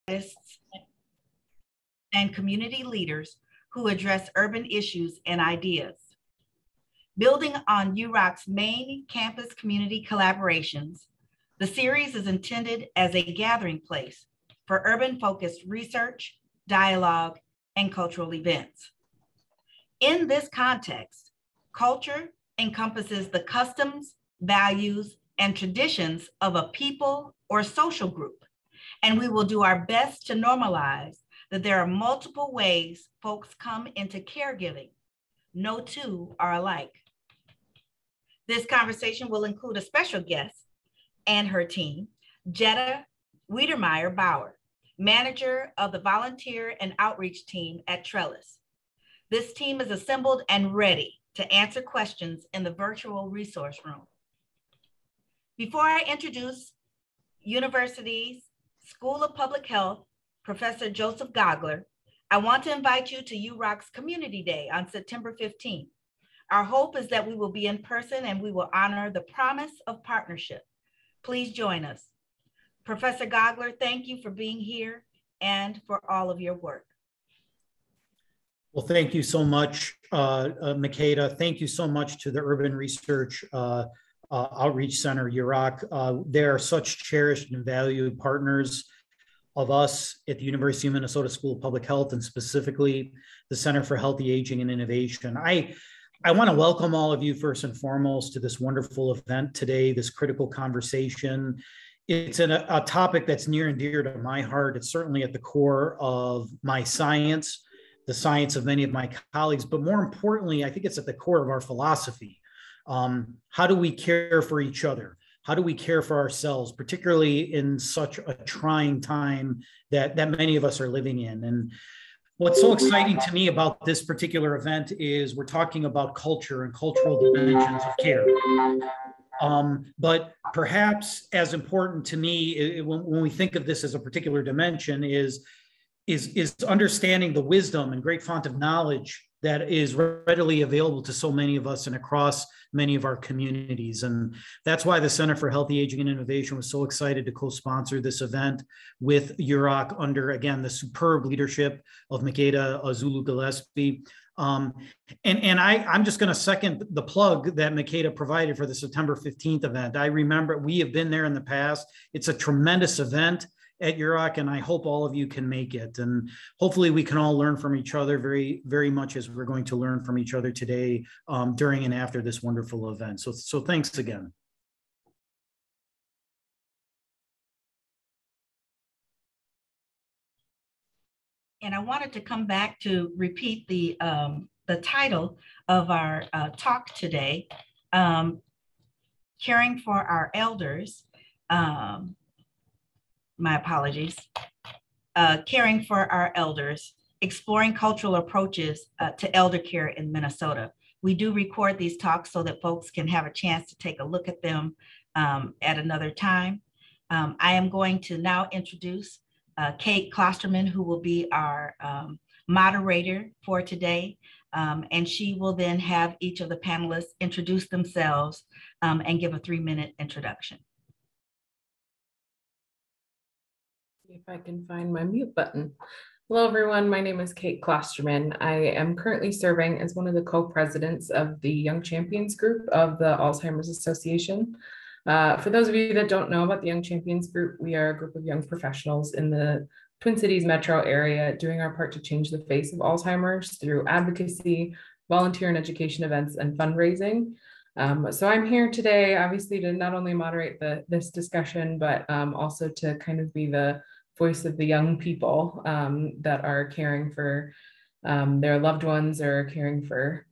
artists, and community leaders who address urban issues and ideas. Building on UROC's main campus community collaborations, the series is intended as a gathering place for urban-focused research, dialogue, and cultural events. In this context, culture encompasses the customs, values, and traditions of a people or social group, and we will do our best to normalize that there are multiple ways folks come into caregiving. No two are alike. This conversation will include a special guest and her team, Jetta Wiedermeyer Bauer, manager of the volunteer and outreach team at Trellis. This team is assembled and ready to answer questions in the virtual resource room. Before I introduce University's School of Public Health, Professor Joseph Gogler, I want to invite you to UROC's Community Day on September 15th. Our hope is that we will be in person and we will honor the promise of partnership. Please join us. Professor Gogler, thank you for being here and for all of your work. Well, thank you so much, Makeda. Thank you so much to the Urban Research Outreach Center, UROC. They are such cherished and valued partners of us at the University of Minnesota School of Public Health, and specifically the Center for Healthy Aging and Innovation. I want to welcome all of you first and foremost to this wonderful event today, this critical conversation. It's a topic that's near and dear to my heart. It's certainly at the core of my science, the science of many of my colleagues, but more importantly, I think it's at the core of our philosophy. How do we care for each other? How do we care for ourselves, particularly in such a trying time that many of us are living in? And what's so exciting to me about this particular event is we're talking about culture and cultural dimensions of care. But perhaps as important to me, when we think of this as a particular dimension, is understanding the wisdom and great font of knowledge that is readily available to so many of us and across many of our communities. And that's why the Center for Healthy Aging and Innovation was so excited to co-sponsor this event with UROC under, again, the superb leadership of Makeda Zulu Gillespie. I'm just going to second the plug that Makeda provided for the September 15th event. I remember we have been there in the past. It's a tremendous event at UROC, and I hope all of you can make it. And hopefully we can all learn from each other very, very much as we're going to learn from each other today during and after this wonderful event. So thanks again. And I wanted to come back to repeat the title of our talk today, Caring for Our Elders. My apologies. Caring for Our Elders, Exploring Cultural Approaches to Elder Care in Minnesota. We do record these talks so that folks can have a chance to take a look at them at another time. I am going to now introduce Kate Klosterman, who will be our moderator for today. And she will then have each of the panelists introduce themselves and give a 3-minute introduction. If I can find my mute button. Hello, everyone. My name is Kate Klosterman. I am currently serving as one of the co-presidents of the Young Champions group of the Alzheimer's Association. For those of you that don't know about the Young Champions group, we are a group of young professionals in the Twin Cities metro area doing our part to change the face of Alzheimer's through advocacy, volunteer and education events, and fundraising. So I'm here today, obviously, to not only moderate this discussion, but also to kind of be the voice of the young people that are caring for their loved ones or caring for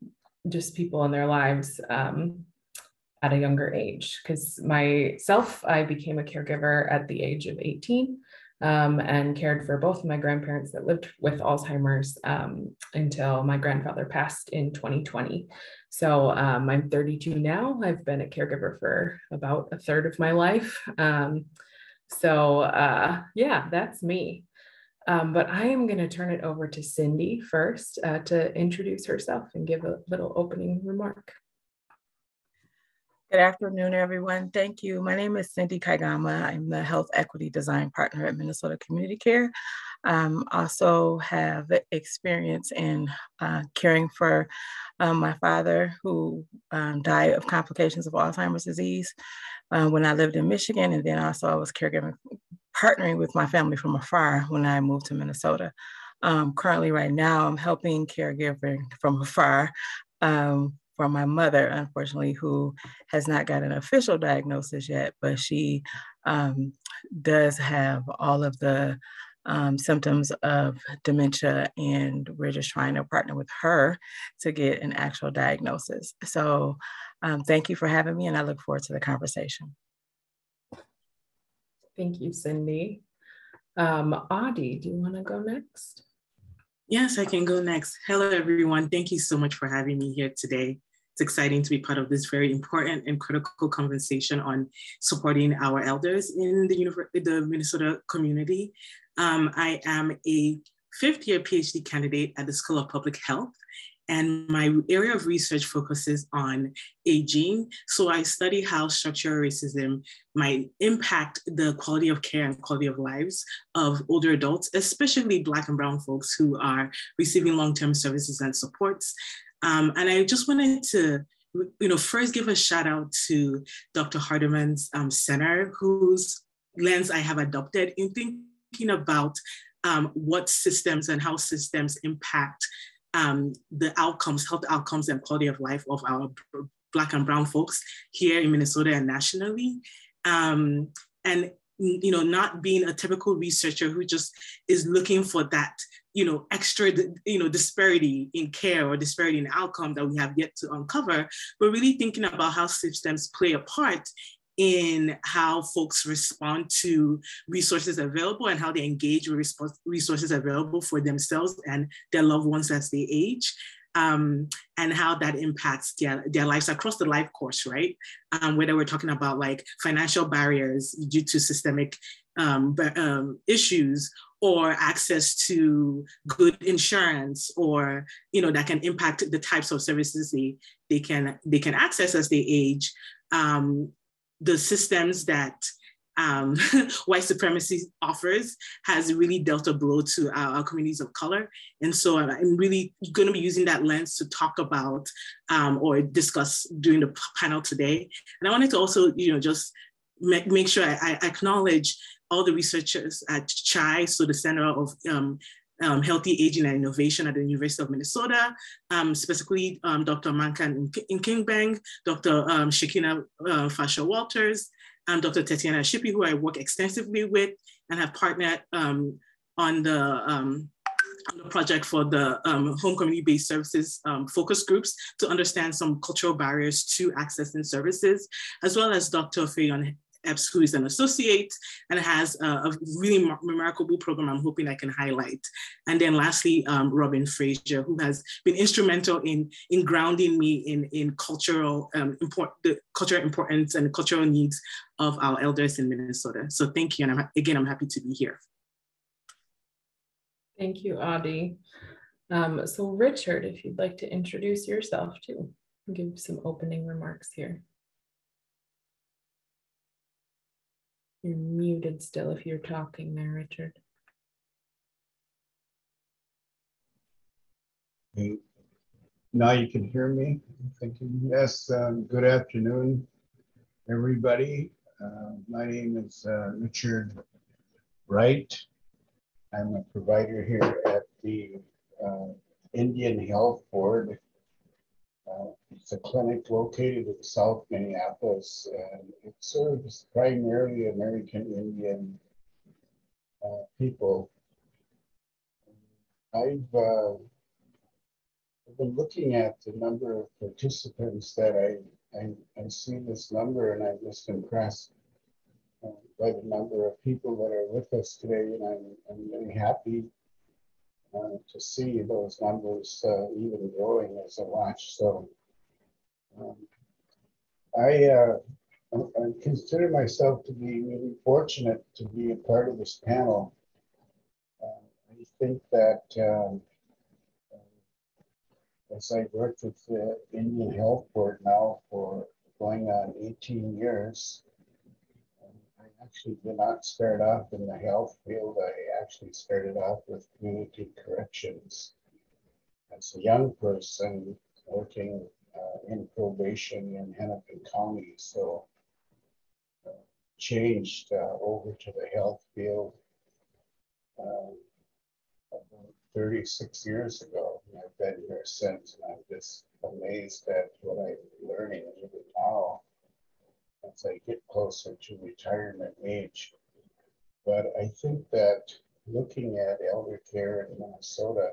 just people in their lives at a younger age. Because myself, I became a caregiver at the age of 18 and cared for both of my grandparents that lived with Alzheimer's until my grandfather passed in 2020. So I'm 32 now. I've been a caregiver for about a third of my life. Yeah, that's me. But I am going to turn it over to Cindy first to introduce herself and give a little opening remark. Good afternoon, everyone. Thank you. My name is Cindy Kagama. I'm the Health Equity Design Partner at Minnesota Community Care. Also have experience in caring for my father who died of complications of Alzheimer's disease when I lived in Michigan. And then also I was caregiving, partnering with my family from afar when I moved to Minnesota. Currently right now, I'm helping caregiving from afar for my mother, unfortunately, who has not got an official diagnosis yet, but she does have all of the symptoms of dementia, and we're just trying to partner with her to get an actual diagnosis. So thank you for having me, and I look forward to the conversation. Thank you, Cindy. Audie, do you want to go next? Yes, I can go next. Hello, everyone. Thank you so much for having me here today. It's exciting to be part of this very important and critical conversation on supporting our elders in the Minnesota community. I am a fifth-year PhD candidate at the School of Public Health, and my area of research focuses on aging. So I study how structural racism might impact the quality of care and quality of lives of older adults, especially Black and Brown folks who are receiving long-term services and supports. And I just wanted to first give a shout out to Dr. Hardeman's center, whose lens I have adopted in thinking about what systems and how systems impact the outcomes, health outcomes and quality of life of our Black and Brown folks here in Minnesota and nationally. And not being a typical researcher who just is looking for that, extra, disparity in care or disparity in outcome that we have yet to uncover, but really thinking about how systems play a part in how folks respond to resources available and how they engage with resources available for themselves and their loved ones as they age, and how that impacts their lives across the life course, right? Whether we're talking about like financial barriers due to systemic issues, or access to good insurance, or that can impact the types of services they can access as they age. The systems that white supremacy offers has really dealt a blow to our communities of color. And so I'm really going to be using that lens to talk about or discuss during the panel today. And I wanted to also, just make sure I acknowledge all the researchers at CHI, so the Center of Healthy Aging and Innovation at the University of Minnesota, specifically Dr. Mankan Nkingbang, Dr. Shekina Fasha-Walters, and Dr. Tatiana Shippey, who I work extensively with and have partnered on the project for the home community-based services focus groups to understand some cultural barriers to accessing services, as well as Dr. Fayon Epps, who is an associate and has a really remarkable program I'm hoping I can highlight. And then lastly, Robin Frazier, who has been instrumental in grounding me in cultural the cultural importance and cultural needs of our elders in Minnesota. So thank you, and I'm happy to be here. Thank you, Audie. So Richard, if you'd like to introduce yourself too, give some opening remarks here. You're muted still if you're talking there, Richard. Okay. Now you can hear me. Thank you. Yes, good afternoon, everybody. My name is Richard Wright. I'm a provider here at the Indian Health Board. It's a clinic located in South Minneapolis, and it serves primarily American Indian people. I've been looking at the number of participants that I see this number, and I'm just impressed by the number of people that are with us today, and I'm really happy to see those numbers even growing as I watch. So I consider myself to be really fortunate to be a part of this panel. I think that as I've worked with the Indian Health Board now for going on 18 years. I actually did not start off in the health field. I actually started off with community corrections as a young person working in probation in Hennepin County. So changed over to the health field about 36 years ago. And I've been here since, and I'm just amazed at what I'm learning even now as I get closer to retirement age. But I think that looking at elder care in Minnesota,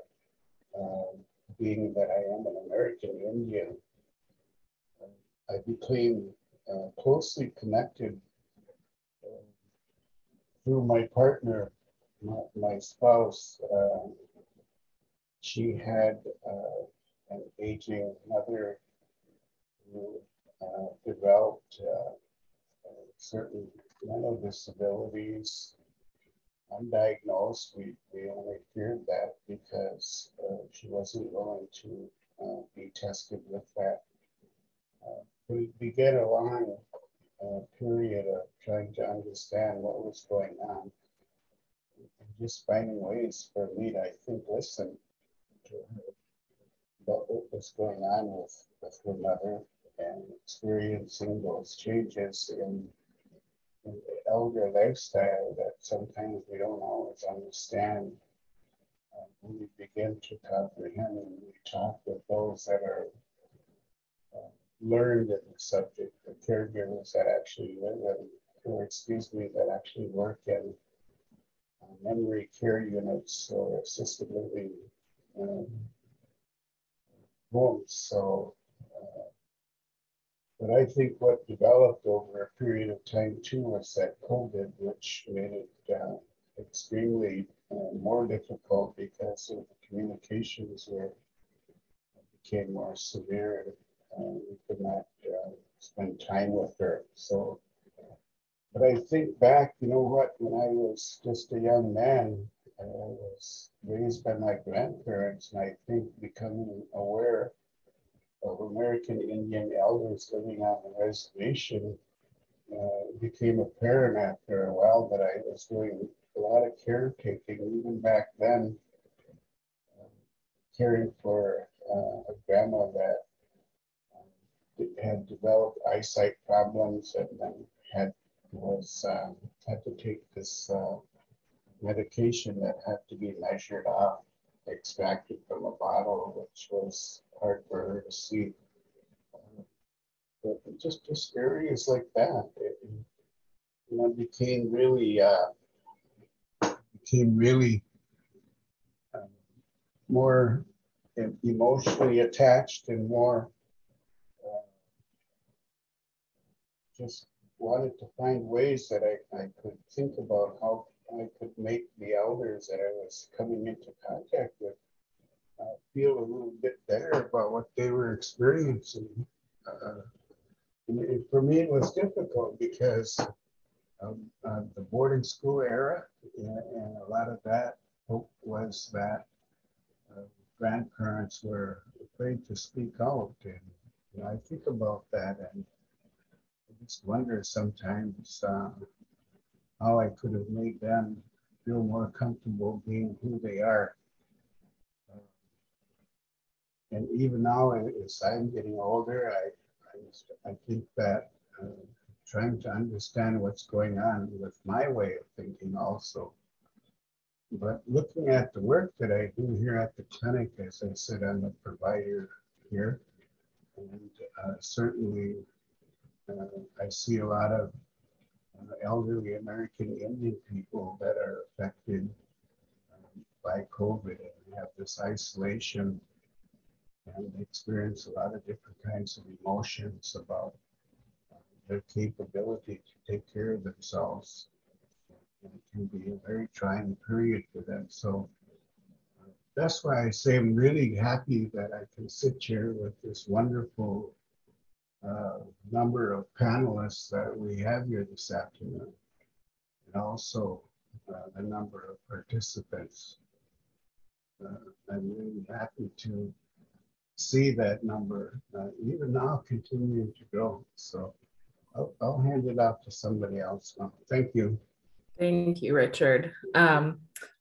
being that I am an American Indian, I became closely connected through my partner, my spouse. She had an aging mother who developed certain mental disabilities, undiagnosed. We only feared that because she wasn't willing to be tested with that. We began a long period of trying to understand what was going on and just finding ways for me to, I think, listen to her about what was going on with her mother and experiencing those changes in the elder lifestyle that sometimes we don't always understand. When we begin to comprehend and we talk with those that are learned in the subject, the caregivers that actually live in, or excuse me, that actually work in memory care units or assisted living homes. So, but I think what developed over a period of time too was that COVID, which made it extremely more difficult because of the communications were became more severe. We could not spend time with her. So, but I think back, you know what, when I was just a young man, I was raised by my grandparents, and I think becoming aware of American Indian elders living on the reservation became apparent after a while that I was doing a lot of caretaking, even back then, caring for a grandma that had developed eyesight problems and then had to take this medication that had to be measured off, extracted from a bottle, which was hard for her to see. But just areas like that, it, you know, became really more emotionally attached and more just wanted to find ways that I could think about how I could make the elders that I was coming into contact with feel a little bit better about what they were experiencing. For me, it was difficult because of the boarding school era, and a lot of that hope was that grandparents were afraid to speak out. And you know, I think about that, and I just wonder sometimes how I could have made them feel more comfortable being who they are. And even now, as I'm getting older, I think that trying to understand what's going on with my way of thinking also. But looking at the work that I do here at the clinic, as I said, I'm a provider here, and certainly I see a lot of elderly American Indian people that are affected by COVID and have this isolation and experience a lot of different kinds of emotions about their capability to take care of themselves. And it can be a very trying period for them. So that's why I say I'm really happy that I can sit here with this wonderful number of panelists that we have here this afternoon, and also the number of participants. I'm really happy to see that number even now continuing to grow. So I'll hand it off to somebody else now. Thank you. Thank you, Richard.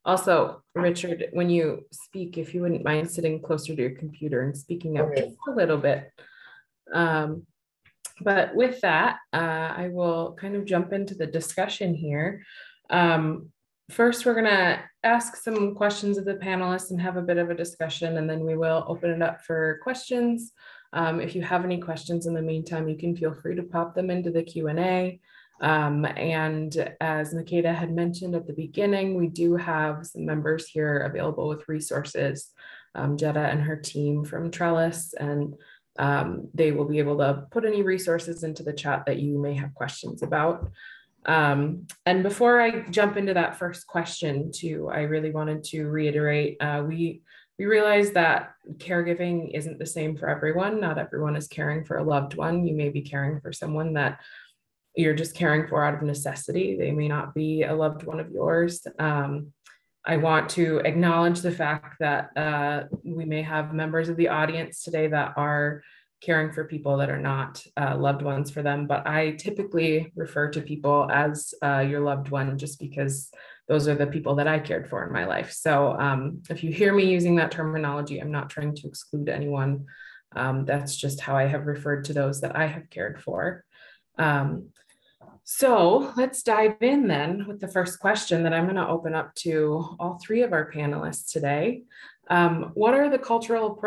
Also, Richard, when you speak, if you wouldn't mind sitting closer to your computer and speaking up just a little bit. But with that, I will kind of jump into the discussion here. First, we're going to ask some questions of the panelists and have a bit of a discussion, and then we will open it up for questions. If you have any questions in the meantime, you can feel free to pop them into the Q&A. And as Makeda had mentioned at the beginning, we do have some members here available with resources, Jetta and her team from Trellis, and they will be able to put any resources into the chat that you may have questions about. And before I jump into that first question too, I really wanted to reiterate, we realize that caregiving isn't the same for everyone. Not everyone is caring for a loved one. You may be caring for someone that you're just caring for out of necessity. They may not be a loved one of yours. I want to acknowledge the fact that we may have members of the audience today that are caring for people that are not loved ones for them, but I typically refer to people as your loved one just because those are the people that I cared for in my life. So if you hear me using that terminology, I'm not trying to exclude anyone. That's just how I have referred to those that I have cared for. So let's dive in then with the first question that I'm going to open up to all three of our panelists today. What are the cultural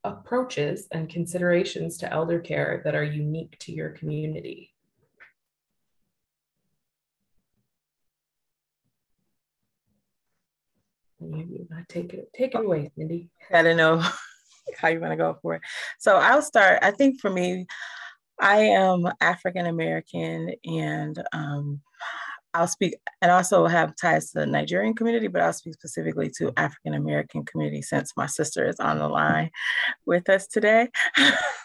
approaches and considerations to elder care that are unique to your community? Take it away, Cindy. I don't know how you want to go for it. So I'll start. I think for me, I am African American, and I'll speak, and also have ties to the Nigerian community, but I'll speak specifically to African American community since my sister is on the line with us today.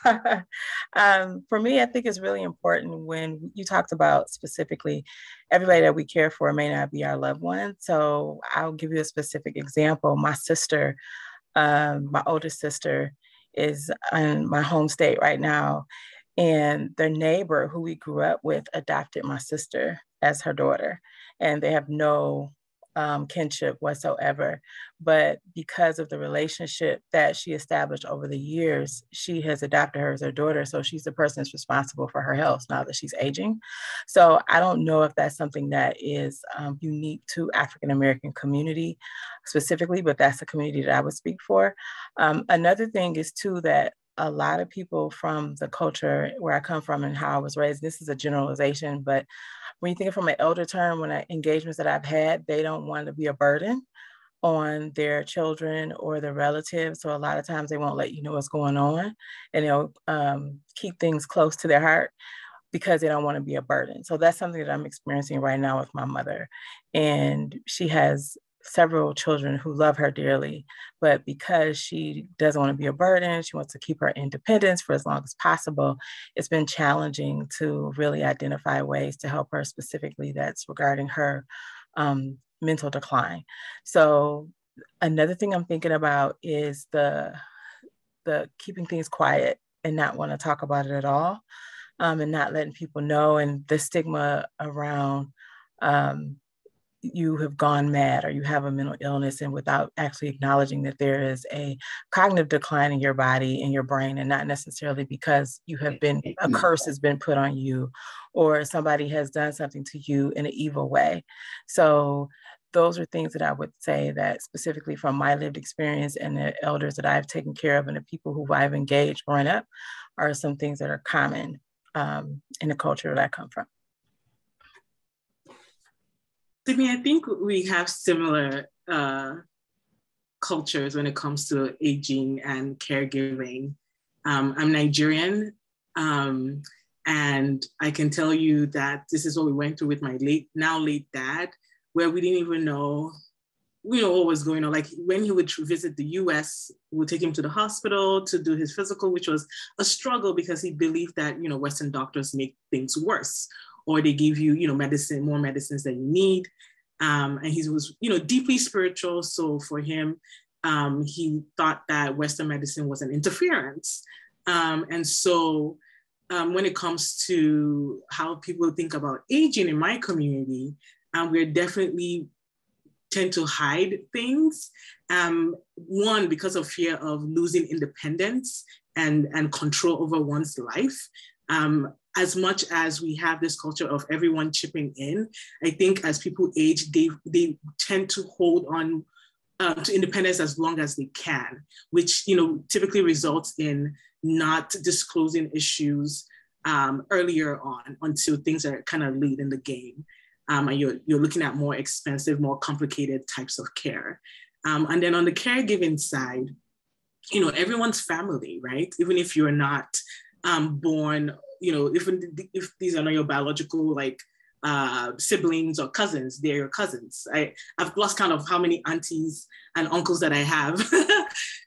For me, I think it's really important when you talked about specifically everybody that we care for may not be our loved one. So I'll give you a specific example. My sister, my oldest sister, is in my home state right now. And their neighbor who we grew up with adopted my sister as her daughter, and they have no kinship whatsoever. But because of the relationship that she established over the years, she has adopted her as her daughter. So she's the person that's responsible for her health now that she's aging. So I don't know if that's something that is unique to African American community specifically, but that's the community that I would speak for. Another thing is too that a lot of people from the culture where I come from and how I was raised, this is a generalization, but when you think from an elder term, engagements that I've had, they don't want to be a burden on their children or their relatives. So a lot of times they won't let you know what's going on, and they'll keep things close to their heart because they don't want to be a burden. So that's something that I'm experiencing right now with my mother. And she has several children who love her dearly, but because she doesn't want to be a burden, she wants to keep her independence for as long as possible, it's been challenging to really identify ways to help her specifically that's regarding her mental decline. So another thing I'm thinking about is the keeping things quiet and not want to talk about it at all, and not letting people know, and the stigma around you have gone mad or you have a mental illness, and without actually acknowledging that there is a cognitive decline in your body, in your brain, and not necessarily because you have been, a curse has been put on you or somebody has done something to you in an evil way. So those are things that I would say that specifically from my lived experience and the elders that I've taken care of and the people who I've engaged growing up are some things that are common in the culture that I come from. Sydney, I think we have similar cultures when it comes to aging and caregiving. I'm Nigerian, and I can tell you that this is what we went through with my now late dad, where we didn't even know, what was going on. Like when he would visit the US, we would take him to the hospital to do his physical, which was a struggle because he believed that, Western doctors make things worse, or they give you, more medicines than you need. And he was, deeply spiritual. So for him, he thought that Western medicine was an interference. And so when it comes to how people think about aging in my community, we're definitely tend to hide things. One, because of fear of losing independence and control over one's life. As much as we have this culture of everyone chipping in, I think as people age, they tend to hold on to independence as long as they can, which typically results in not disclosing issues earlier on until things are kind of late in the game. And you're looking at more expensive, more complicated types of care. And then on the caregiving side, everyone's family, right? Even if you're not born, if these are not your biological siblings or cousins, they're your cousins. I've lost count of how many aunties and uncles that I have.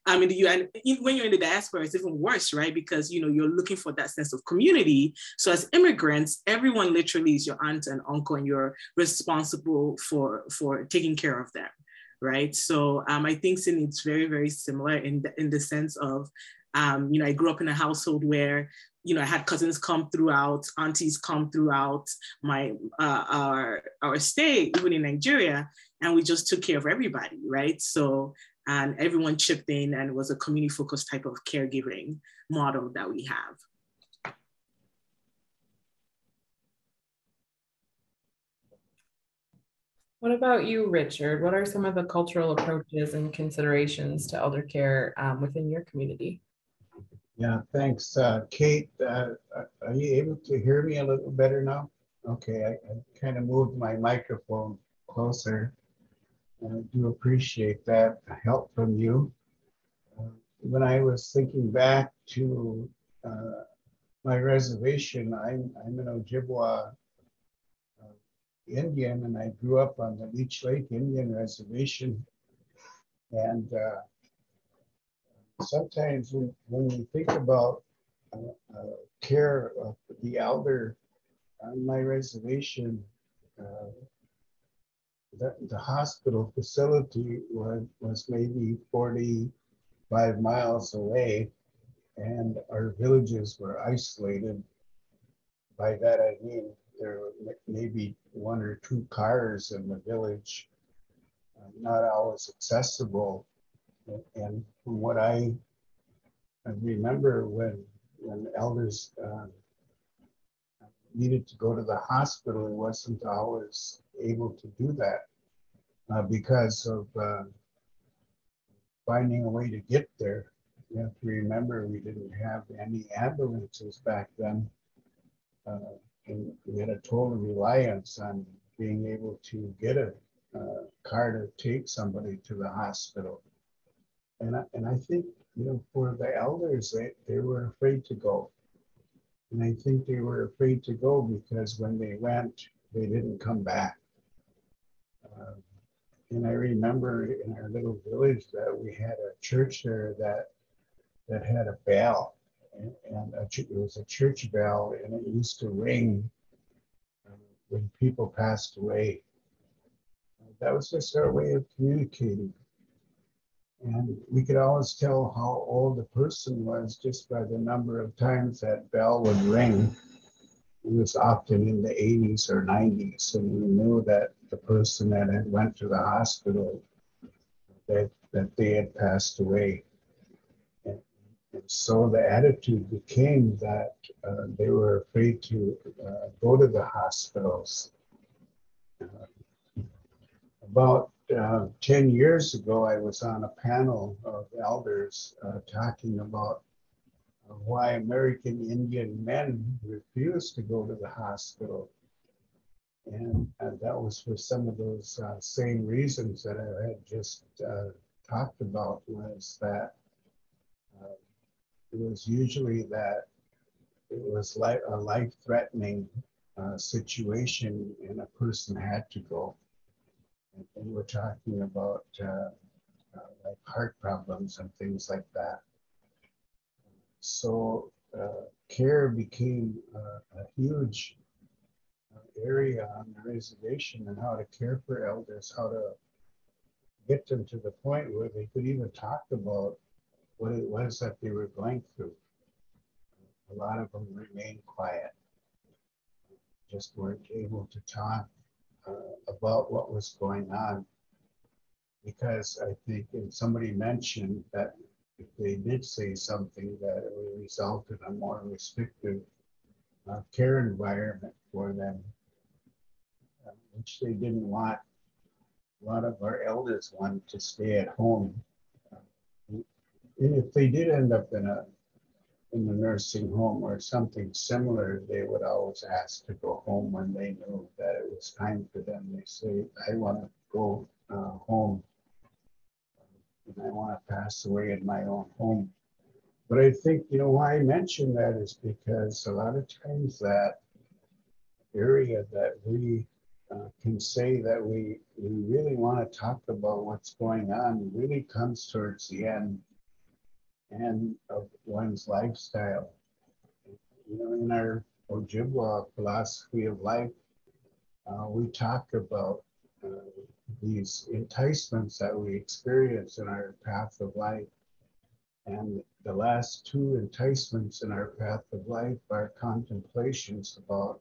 In the US, and when you're in the diaspora, it's even worse, right? Because you're looking for that sense of community. So as immigrants, everyone literally is your aunt and uncle, and you're responsible for taking care of them, right? So I think it's very, very similar in the sense of, I grew up in a household where I had cousins come throughout, aunties come throughout our stay, even in Nigeria, and we just took care of everybody, right? So, and everyone chipped in, and it was a community-focused type of caregiving model that we have. What about you, Richard? What are some of the cultural approaches and considerations to elder care within your community? Yeah, thanks. Kate, are you able to hear me a little better now? Okay, I kind of moved my microphone closer. I do appreciate that help from you. When I was thinking back to my reservation, I'm an Ojibwa Indian, and I grew up on the Leech Lake Indian Reservation. And sometimes when we think about care of the elder on my reservation, the hospital facility was maybe 45 miles away, and our villages were isolated. By that I mean there were maybe 1 or 2 cars in the village, not always accessible. And from what I remember, when elders needed to go to the hospital, it wasn't always able to do that because of finding a way to get there. You have to remember, we didn't have any ambulances back then. And we had a total reliance on being able to get a car to take somebody to the hospital. And I think, for the elders, they were afraid to go. And I think they were afraid to go because when they went, they didn't come back. And I remember in our little village that we had a church there that had a bell. And it was a church bell, and it used to ring when people passed away. That was just our way of communicating. And we could always tell how old the person was just by the number of times that bell would ring. It was often in the 80s or 90s, and we knew that the person that had went to the hospital, that they had passed away. And so the attitude became that they were afraid to go to the hospitals. About 10 years ago, I was on a panel of elders talking about why American Indian men refuse to go to the hospital. And that was for some of those same reasons that I had just talked about, was that it was usually that it was like a life-threatening situation and a person had to go. And we're talking about like heart problems and things like that. So care became a huge area on the reservation, and how to care for elders, how to get them to the point where they could even talk about what it was that they were going through. A lot of them remained quiet, just weren't able to talk about what was going on, because I think, and somebody mentioned that if they did say something, that it would result in a more restrictive care environment for them, which they didn't want. A lot of our elders wanted to stay at home. And if they did end up in a nursing home or something similar, they would always ask to go home when they knew that it was time for them. They say, I want to go home, and I want to pass away in my own home. But I think, why I mention that is because a lot of times that area that we can say that we really want to talk about what's going on really comes towards the end of one's lifestyle. In our Ojibwa philosophy of life, we talk about these enticements that we experience in our path of life. And the last two enticements in our path of life are contemplations about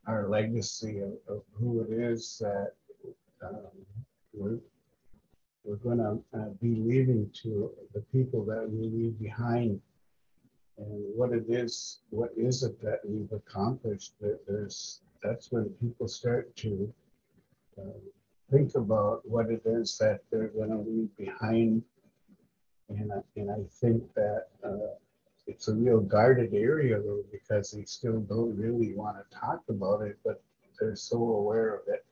our legacy of who it is that we're going to be leaving to the people that we leave behind, and what is it that we've accomplished. That's when people start to think about what it is that they're going to leave behind, and I think that it's a real guarded area, though, because they still don't really want to talk about it, but they're so aware of it.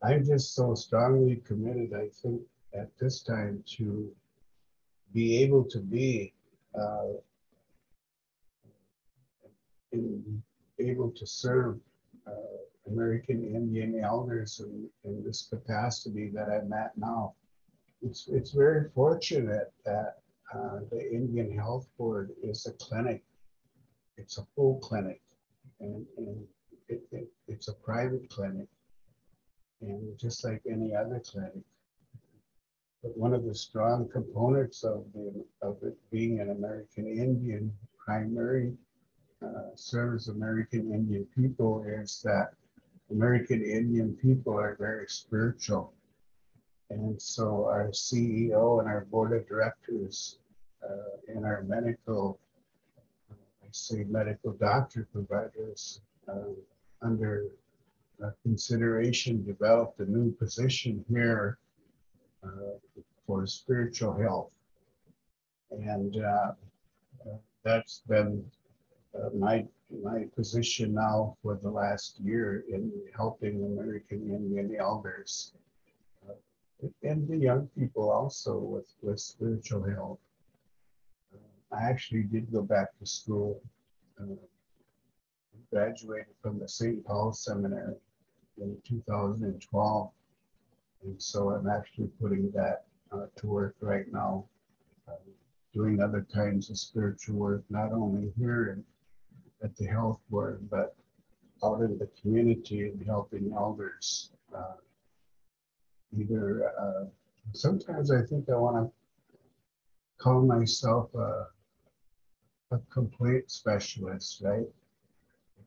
I'm just so strongly committed, I think, at this time to be able to be able to serve American Indian elders in this capacity that I'm at now. It's very fortunate that the Indian Health Board is a clinic. It's a full clinic, and it's a private clinic, and just like any other clinic. But one of the strong components of it being an American Indian primary serves American Indian people is that American Indian people are very spiritual. And so our CEO and our board of directors and our medical doctor providers under consideration developed a new position here for spiritual health. And that's been my position now for the last year in helping American Indian elders and the young people also with spiritual health. I actually did go back to school, graduated from the St. Paul Seminary in 2012. And so I'm actually putting that to work right now, doing other kinds of spiritual work, not only here at the health board, but out in the community and helping elders. Sometimes I think I want to call myself a complaint specialist, right?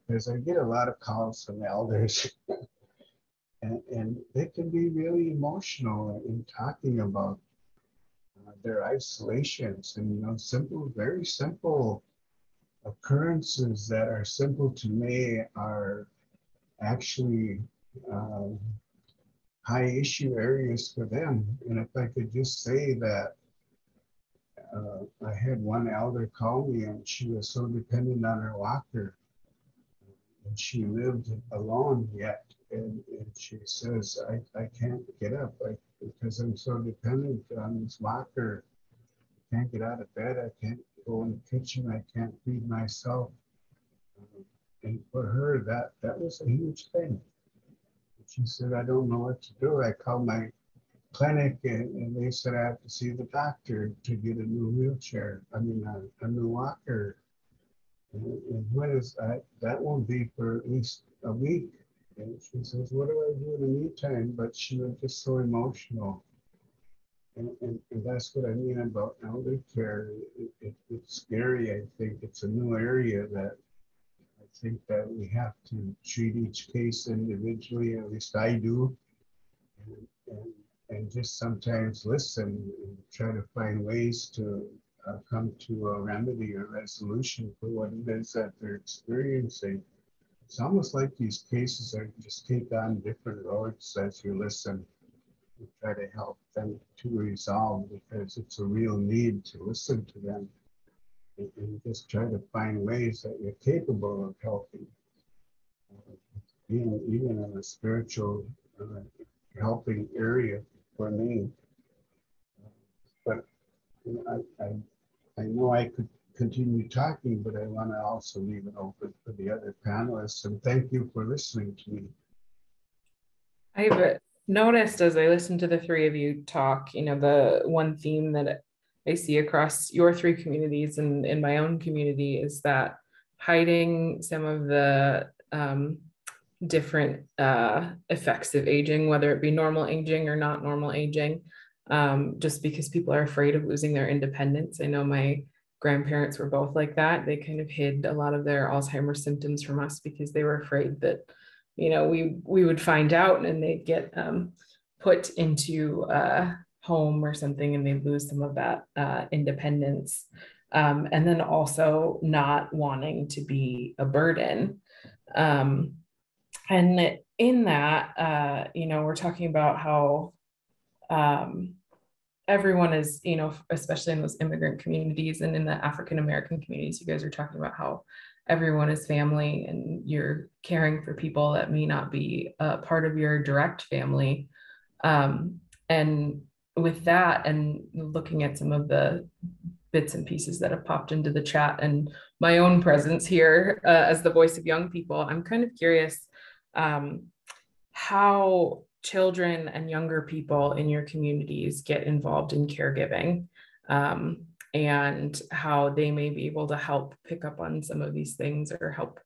Because I get a lot of calls from elders and they can be really emotional in talking about their isolations and, very simple occurrences that are simple to me are actually high issue areas for them. And if I could just say that I had one elder call me and she was so dependent on her walker and she lived alone yet. And she says, I can't get up because I'm so dependent on this walker. I can't get out of bed. I can't go in the kitchen. I can't feed myself. And for her, that was a huge thing. She said, I don't know what to do. I called my clinic and they said I have to see the doctor to get a new wheelchair. I mean, a new walker. And what is that? That won't be for at least a week. And she says, what do I do in the meantime? But she was just so emotional. And that's what I mean about elder care. It's scary. I think it's a new area that I think that we have to treat each case individually, at least I do, and, and, and just sometimes listen and try to find ways to come to a remedy or resolution for what it is that they're experiencing. It's almost like these cases are just take on different roads as you listen and try to help them to resolve, because it's a real need to listen to them and just try to find ways that you're capable of helping, even in a spiritual helping area for me. But you know, I know I could continue talking, but I want to also leave it open for the other panelists. And thank you for listening to me. I've noticed as I listen to the three of you talk, the one theme that I see across your three communities and in my own community is that hiding some of the different effects of aging, whether it be normal aging or not normal aging, just because people are afraid of losing their independence. I know my grandparents were both like that. They kind of hid a lot of their Alzheimer's symptoms from us because they were afraid that, we would find out and they'd get put into a home or something and they'd lose some of that independence. And then also not wanting to be a burden. And in that, we're talking about how everyone is, especially in those immigrant communities and in the African-American communities, you guys are talking about how everyone is family and you're caring for people that may not be a part of your direct family. And with that, and looking at some of the bits and pieces that have popped into the chat and my own presence here as the voice of young people, I'm kind of curious how children and younger people in your communities get involved in caregiving, and how they may be able to help pick up on some of these things or help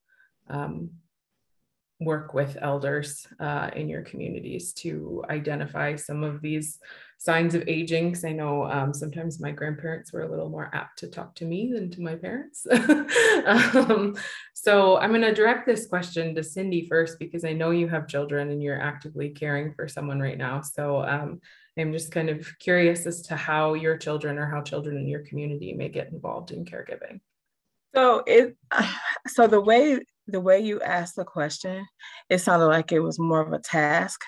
work with elders in your communities to identify some of these signs of aging. Because I know sometimes my grandparents were a little more apt to talk to me than to my parents. So I'm going to direct this question to Cindy first, because I know you have children and you're actively caring for someone right now. So I'm just kind of curious as to how your children or how children in your community may get involved in caregiving. So the way you asked the question, it sounded like it was more of a task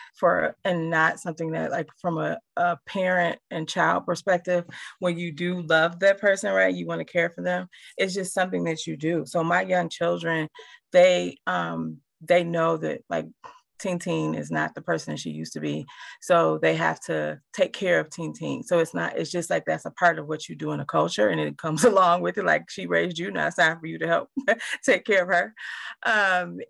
and not something that, like, from a parent and child perspective, when you do love that person, right, you want to care for them, it's just something that you do. So my young children, they know that, like, Teen is not the person she used to be. So they have to take care of Teen. So it's just like, that's a part of what you do in a culture, and it comes along with it. Like, she raised you, now it's time for you to help take care of her.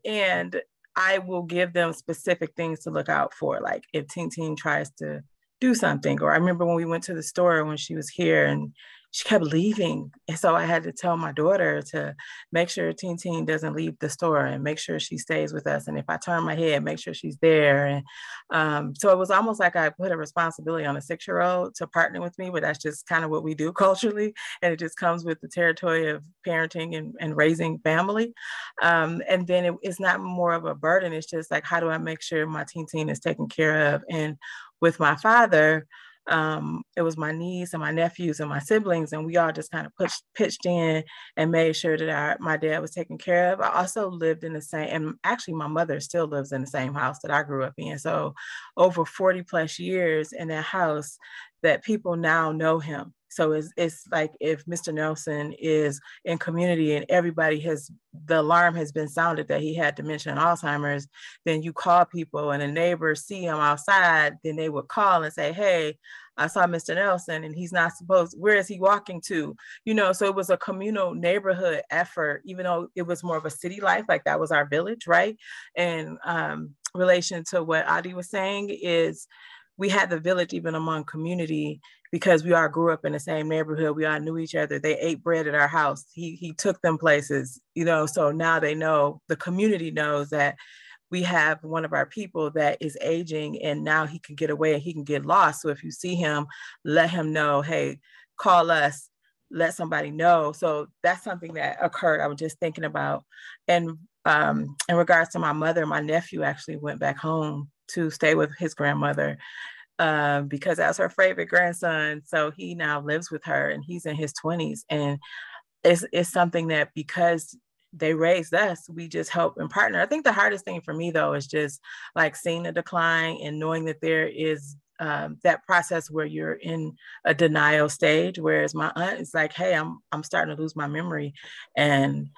And I will give them specific things to look out for. Like if Teen tries to do something, or I remember when we went to the store when she was here and she kept leaving. And so I had to tell my daughter to make sure Teen doesn't leave the store and make sure she stays with us. And if I turn my head, make sure she's there. And so it was almost like I put a responsibility on a 6-year-old to partner with me, but that's just kind of what we do culturally. And it just comes with the territory of parenting and raising family. And then it's not more of a burden. It's just like, how do I make sure my Teen is taken care of? And with my father, it was my niece and my nephews and my siblings, and we all just kind of pitched in and made sure that my dad was taken care of. I also lived in the same, and actually my mother still lives in the same house that I grew up in. So over 40 plus years in that house, that people now know him. So it's like if Mr. Nelson is in community and the alarm has been sounded that he had dementia and Alzheimer's, then you call people and the neighbors see him outside, then they would call and say, hey, I saw Mr. Nelson and he's not where is he walking to? So it was a communal neighborhood effort, even though it was more of a city life, like that was our village, right? And relation to what Adi was saying is, we had the village even among community because we all grew up in the same neighborhood. We all knew each other. They ate bread at our house. He took them places, so now they know, the community knows that we have one of our people that is aging and now he can get away and he can get lost. So if you see him, let him know, hey, call us, let somebody know. So that's something that occurred. I was just thinking about. And in regards to my mother, my nephew actually went back home to stay with his grandmother because that's her favorite grandson. So he now lives with her and he's in his 20s. And it's something that because they raised us, we just help and partner. I think the hardest thing for me though is just like seeing the decline and knowing that there is that process where you're in a denial stage, whereas my aunt is like, hey, I'm starting to lose my memory and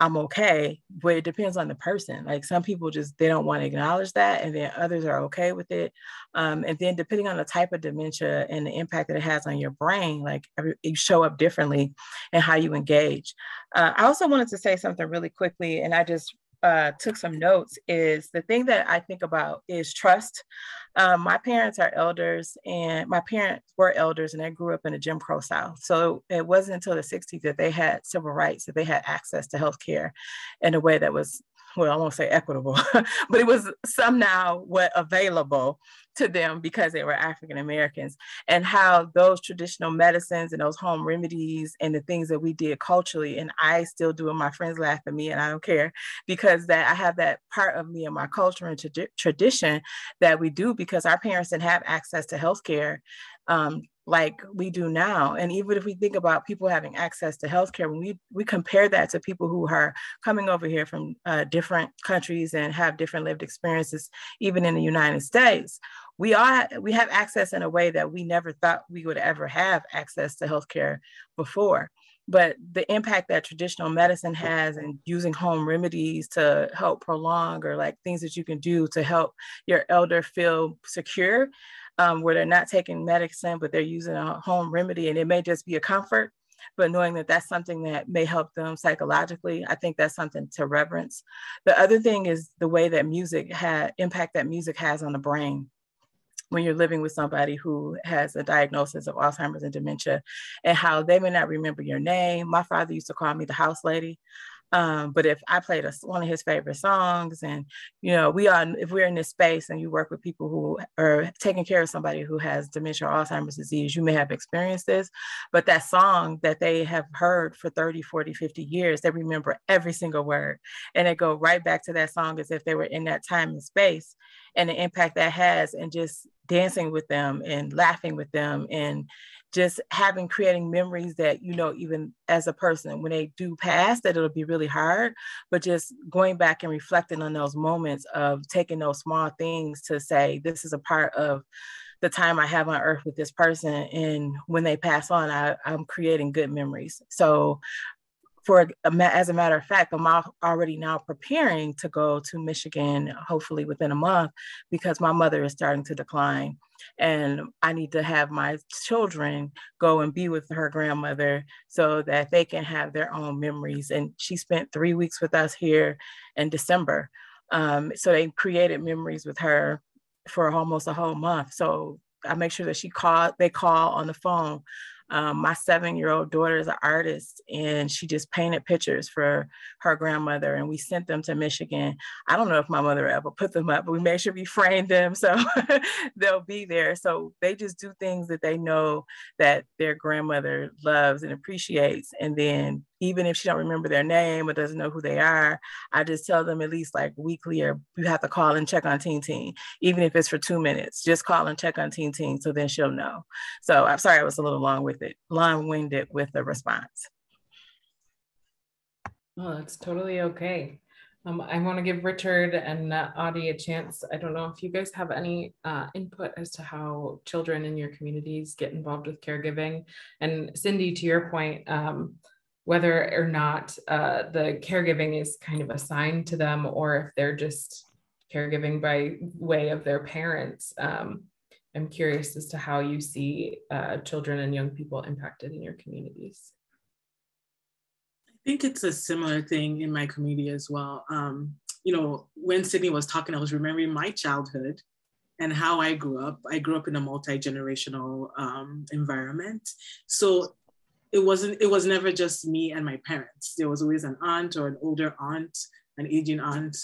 I'm okay, but it depends on the person. Like some people just, they don't want to acknowledge that, and then others are okay with it. And then depending on the type of dementia and the impact that it has on your brain, like you show up differently and how you engage. I also wanted to say something really quickly, and I just took some notes, is the thing that I think about is trust. My parents are elders, and my parents were elders, and they grew up in the Jim Crow South. So it wasn't until the 60s that they had civil rights, that they had access to healthcare in a way that was, well, I won't say equitable, but it was somehow available to them because they were African Americans, and how those traditional medicines and those home remedies and the things that we did culturally, and I still do, and my friends laugh at me and I don't care, because that I have that part of me and my culture and tradition that we do, because our parents didn't have access to healthcare like we do now. And even if we think about people having access to healthcare, when we compare that to people who are coming over here from different countries and have different lived experiences, even in the United States, we have access in a way that we never thought we would ever have access to healthcare before. But the impact that traditional medicine has, and using home remedies to help prolong, or like things that you can do to help your elder feel secure, where they're not taking medicine, but they're using a home remedy, and it may just be a comfort, but knowing that that's something that may help them psychologically, I think that's something to reverence. The other thing is the way that impact that music has on the brain when you're living with somebody who has a diagnosis of Alzheimer's and dementia, and how they may not remember your name. My father used to call me the house lady. But if I played one of his favorite songs, and, you know, if we're in this space and you work with people who are taking care of somebody who has dementia or Alzheimer's disease, you may have experienced this, but that song that they have heard for 30, 40, 50 years, they remember every single word. And they go right back to that song as if they were in that time and space, and the impact that has, and just dancing with them and laughing with them, and just creating memories that, you know, even as a person, when they do pass, that it'll be really hard, but just going back and reflecting on those moments of taking those small things to say, this is a part of the time I have on earth with this person. And when they pass on, I'm creating good memories. So as a matter of fact, I'm already now preparing to go to Michigan, hopefully within a month, because my mother is starting to decline. And I need to have my children go and be with her grandmother so that they can have their own memories. And she spent 3 weeks with us here in December. So they created memories with her for almost a whole month. So I make sure that they call on the phone. My 7-year-old daughter is an artist, and she just painted pictures for her grandmother, and we sent them to Michigan. I don't know if my mother ever put them up, but we made sure we framed them so they'll be there. So they just do things that they know that their grandmother loves and appreciates. And then even if she don't remember their name or doesn't know who they are, I just tell them at least like weekly, or you have to call and check on Teen Teen, even if it's for 2 minutes, just call and check on Teen Teen, so then she'll know. So I'm sorry I was a little long-winded with the response. Oh, that's totally okay. I want to give Richard and Audie a chance. I don't know if you guys have any input as to how children in your communities get involved with caregiving. And Cindy, to your point, whether or not the caregiving is kind of assigned to them, or if they're just caregiving by way of their parents. I'm curious as to how you see children and young people impacted in your communities. I think it's a similar thing in my community as well. You know, when Sydney was talking, I was remembering my childhood and how I grew up. I grew up in a multi-generational environment. So it was never just me and my parents. There was always an aunt or an older aunt, an aging aunt,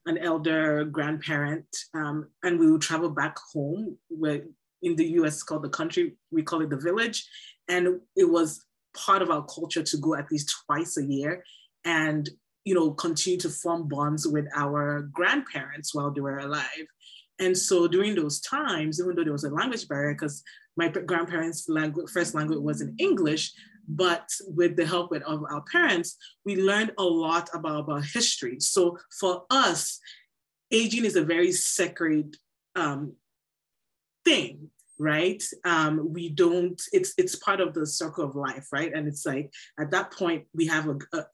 an elder grandparent, and we would travel back home, where in the US called the country, we call it the village. And it was part of our culture to go at least twice a year and, you know, continue to form bonds with our grandparents while they were alive. And so during those times, even though there was a language barrier, because my grandparents' first language wasn't English, but with the help of our parents, we learned a lot about history. So for us, aging is a very sacred thing, right? We don't, it's part of the circle of life, right? And it's like, at that point, we have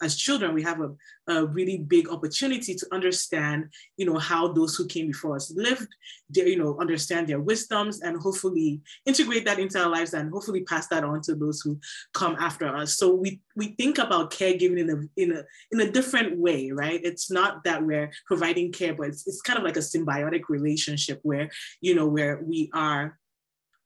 as children, we have a really big opportunity to understand, you know, how those who came before us lived, you know, understand their wisdoms, and hopefully integrate that into our lives, and hopefully pass that on to those who come after us. So we think about caregiving in a different way, right? It's not that we're providing care, but it's kind of like a symbiotic relationship where, you know, where we are,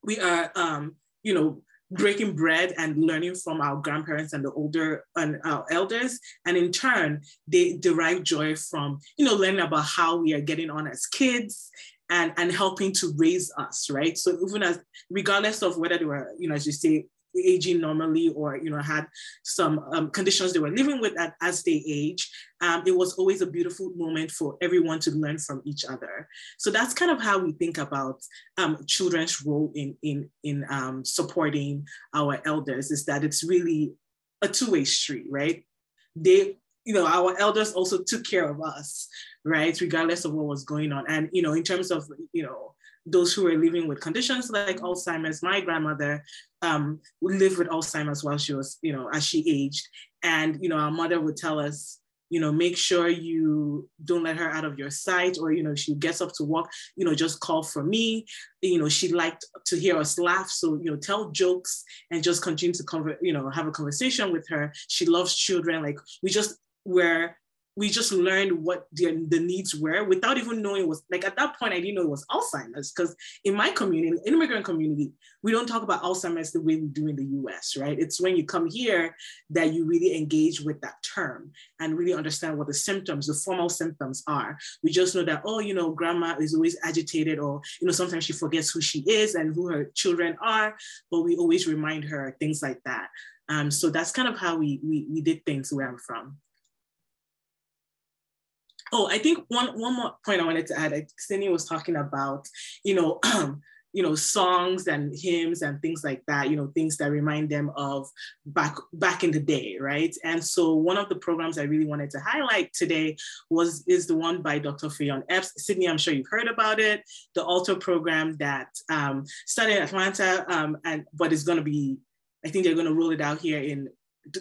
you know, breaking bread and learning from our grandparents and the older and our elders. And in turn, they derive joy from, you know, learning about how we are getting on as kids and helping to raise us, right? So even as, regardless of whether they were, you know, as you say, aging normally, or, you know, had some conditions they were living with as they age, it was always a beautiful moment for everyone to learn from each other. So that's kind of how we think about children's role in supporting our elders, is that it's really a two-way street, right? They, you know, our elders also took care of us, right? Regardless of what was going on. And, you know, in terms of, you know, those who were living with conditions like Alzheimer's, my grandmother lived with Alzheimer's while she was, you know, as she aged. And, you know, our mother would tell us, you know, make sure you don't let her out of your sight, or, you know, she gets up to walk, you know, just call for me. You know, she liked to hear us laugh. So, you know, tell jokes and just continue to have a conversation with her. She loves children. Like, we just learned what the needs were without even knowing it was, like, at that point, I didn't know it was Alzheimer's, because in my community, in immigrant community, we don't talk about Alzheimer's the way we do in the US, right? It's when you come here that you really engage with that term and really understand what the symptoms, the formal symptoms are. We just know that, oh, you know, grandma is always agitated, or, you know, sometimes she forgets who she is and who her children are, but we always remind her, things like that. So that's kind of how we did things where I'm from. Oh, I think one more point I wanted to add. Cindy was talking about, you know, songs and hymns and things like that, you know, things that remind them of back in the day, right? And so one of the programs I really wanted to highlight today is the one by Dr. Fionn Epps. Sydney, I'm sure you've heard about it, the Alto program that started in Atlanta, but it's going to be, I think they're going to roll it out here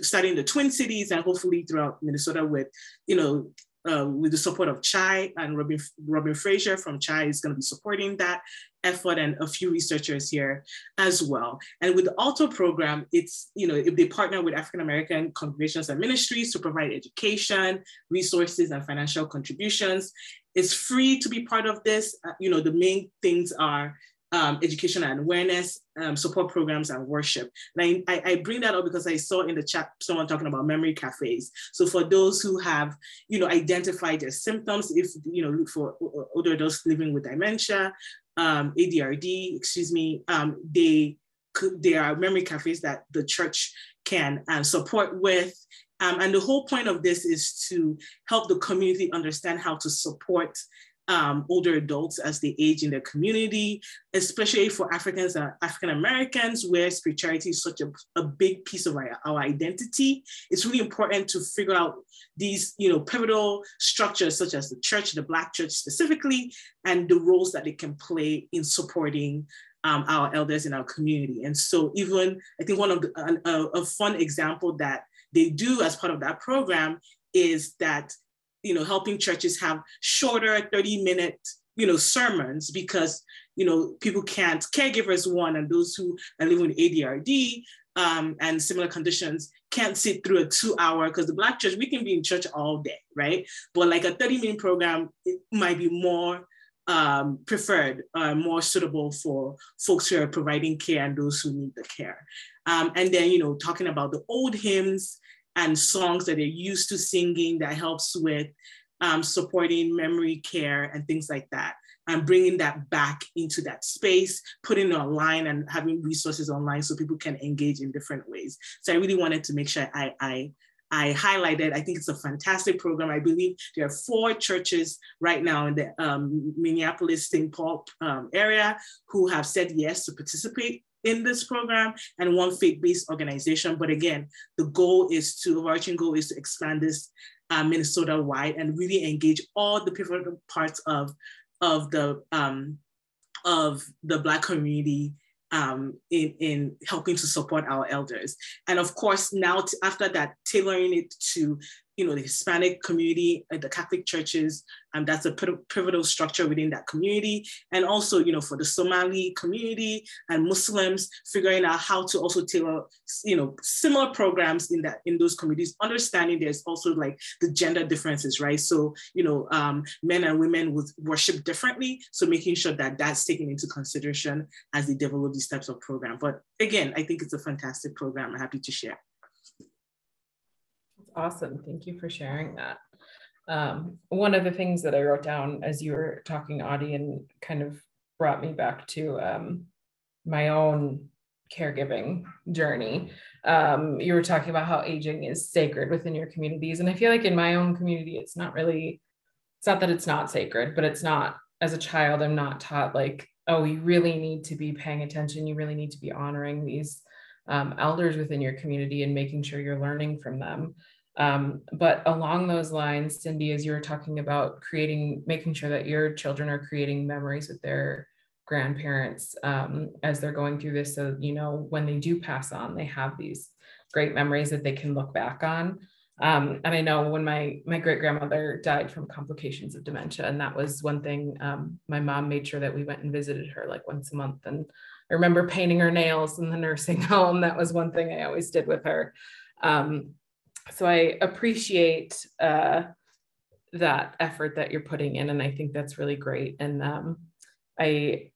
starting in the Twin Cities and hopefully throughout Minnesota with, you know, with the support of CHAI, and Robin Fraser from CHAI is going to be supporting that effort, and a few researchers here as well. And with the Alto program, it's, you know, if they partner with African American congregations and ministries to provide education, resources, and financial contributions. It's free to be part of this. You know, the main things are education and awareness, support programs, and worship. And I bring that up because I saw in the chat someone talking about memory cafes. So for those who have, you know, identified their symptoms, if, you know, look for older adults living with dementia, ADRD, there are memory cafes that the church can support with. And the whole point of this is to help the community understand how to support older adults as they age in their community, especially for Africans and African Americans, where spirituality is such a big piece of our identity. It's really important to figure out these, you know, pivotal structures such as the church, the Black church specifically, and the roles that they can play in supporting our elders in our community. And so even, I think one of a fun example that they do as part of that program is that, you know, helping churches have shorter 30-minute, you know, sermons, because, you know, people can't, caregivers one, and those who are living with ADRD and similar conditions can't sit through a 2-hour, because the Black church, we can be in church all day, right? But like a 30-minute program, it might be more preferred, more suitable for folks who are providing care and those who need the care. And then, you know, talking about the old hymns and songs that they're used to singing that helps with supporting memory care and things like that, and bringing that back into that space, putting it online and having resources online so people can engage in different ways. So I really wanted to make sure I highlighted. I think it's a fantastic program. I believe there are 4 churches right now in the Minneapolis-St. Paul area who have said yes to participate in this program, and 1 faith-based organization. But again, the overarching goal is to expand this Minnesota-wide and really engage all the pivotal parts of the Black community in helping to support our elders. And of course, now after that, tailoring it to the Hispanic community, the Catholic churches, that's a pivotal structure within that community. And also, for the Somali community and Muslims, figuring out how to also tailor, similar programs in those communities, understanding there's also like the gender differences, right? So, men and women would worship differently. So making sure that that's taken into consideration as they develop these types of programs. But again, I think it's a fantastic program. I'm happy to share. Awesome. Thank you for sharing that. One of the things that I wrote down as you were talking, Audie, and kind of brought me back to my own caregiving journey. You were talking about how aging is sacred within your communities. And I feel like in my own community, it's not that it's not sacred, but it's not, as a child, I'm not taught like, oh, you really need to be paying attention. You really need to be honoring these elders within your community and making sure you're learning from them. But along those lines, Cindy, as you were talking about making sure that your children are creating memories with their grandparents as they're going through this, so when they do pass on, they have these great memories that they can look back on. And I know when my great grandmother died from complications of dementia, and that was one thing, my mom made sure that we went and visited her like once a month. And I remember painting her nails in the nursing home. That was one thing I always did with her. So I appreciate that effort that you're putting in, and I think that's really great. And I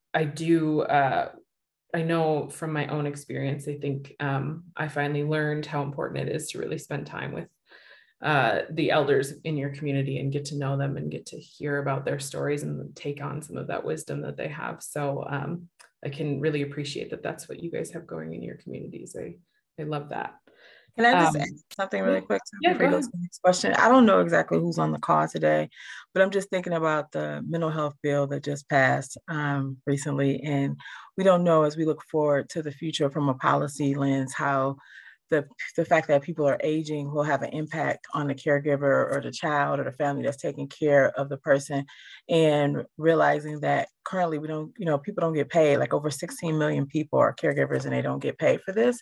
know from my own experience, I think I finally learned how important it is to really spend time with the elders in your community and get to know them and get to hear about their stories and take on some of that wisdom that they have. So I can really appreciate that that's what you guys have going in your communities. I love that. Can I just add something really quick before we go to the next question? I don't know exactly who's on the call today, but I'm just thinking about the mental health bill that just passed recently. And we don't know, as we look forward to the future from a policy lens, how the fact that people are aging will have an impact on the caregiver or the child or the family that's taking care of the person, and realizing that currently we don't, people don't get paid. Like over 16 million people are caregivers and they don't get paid for this.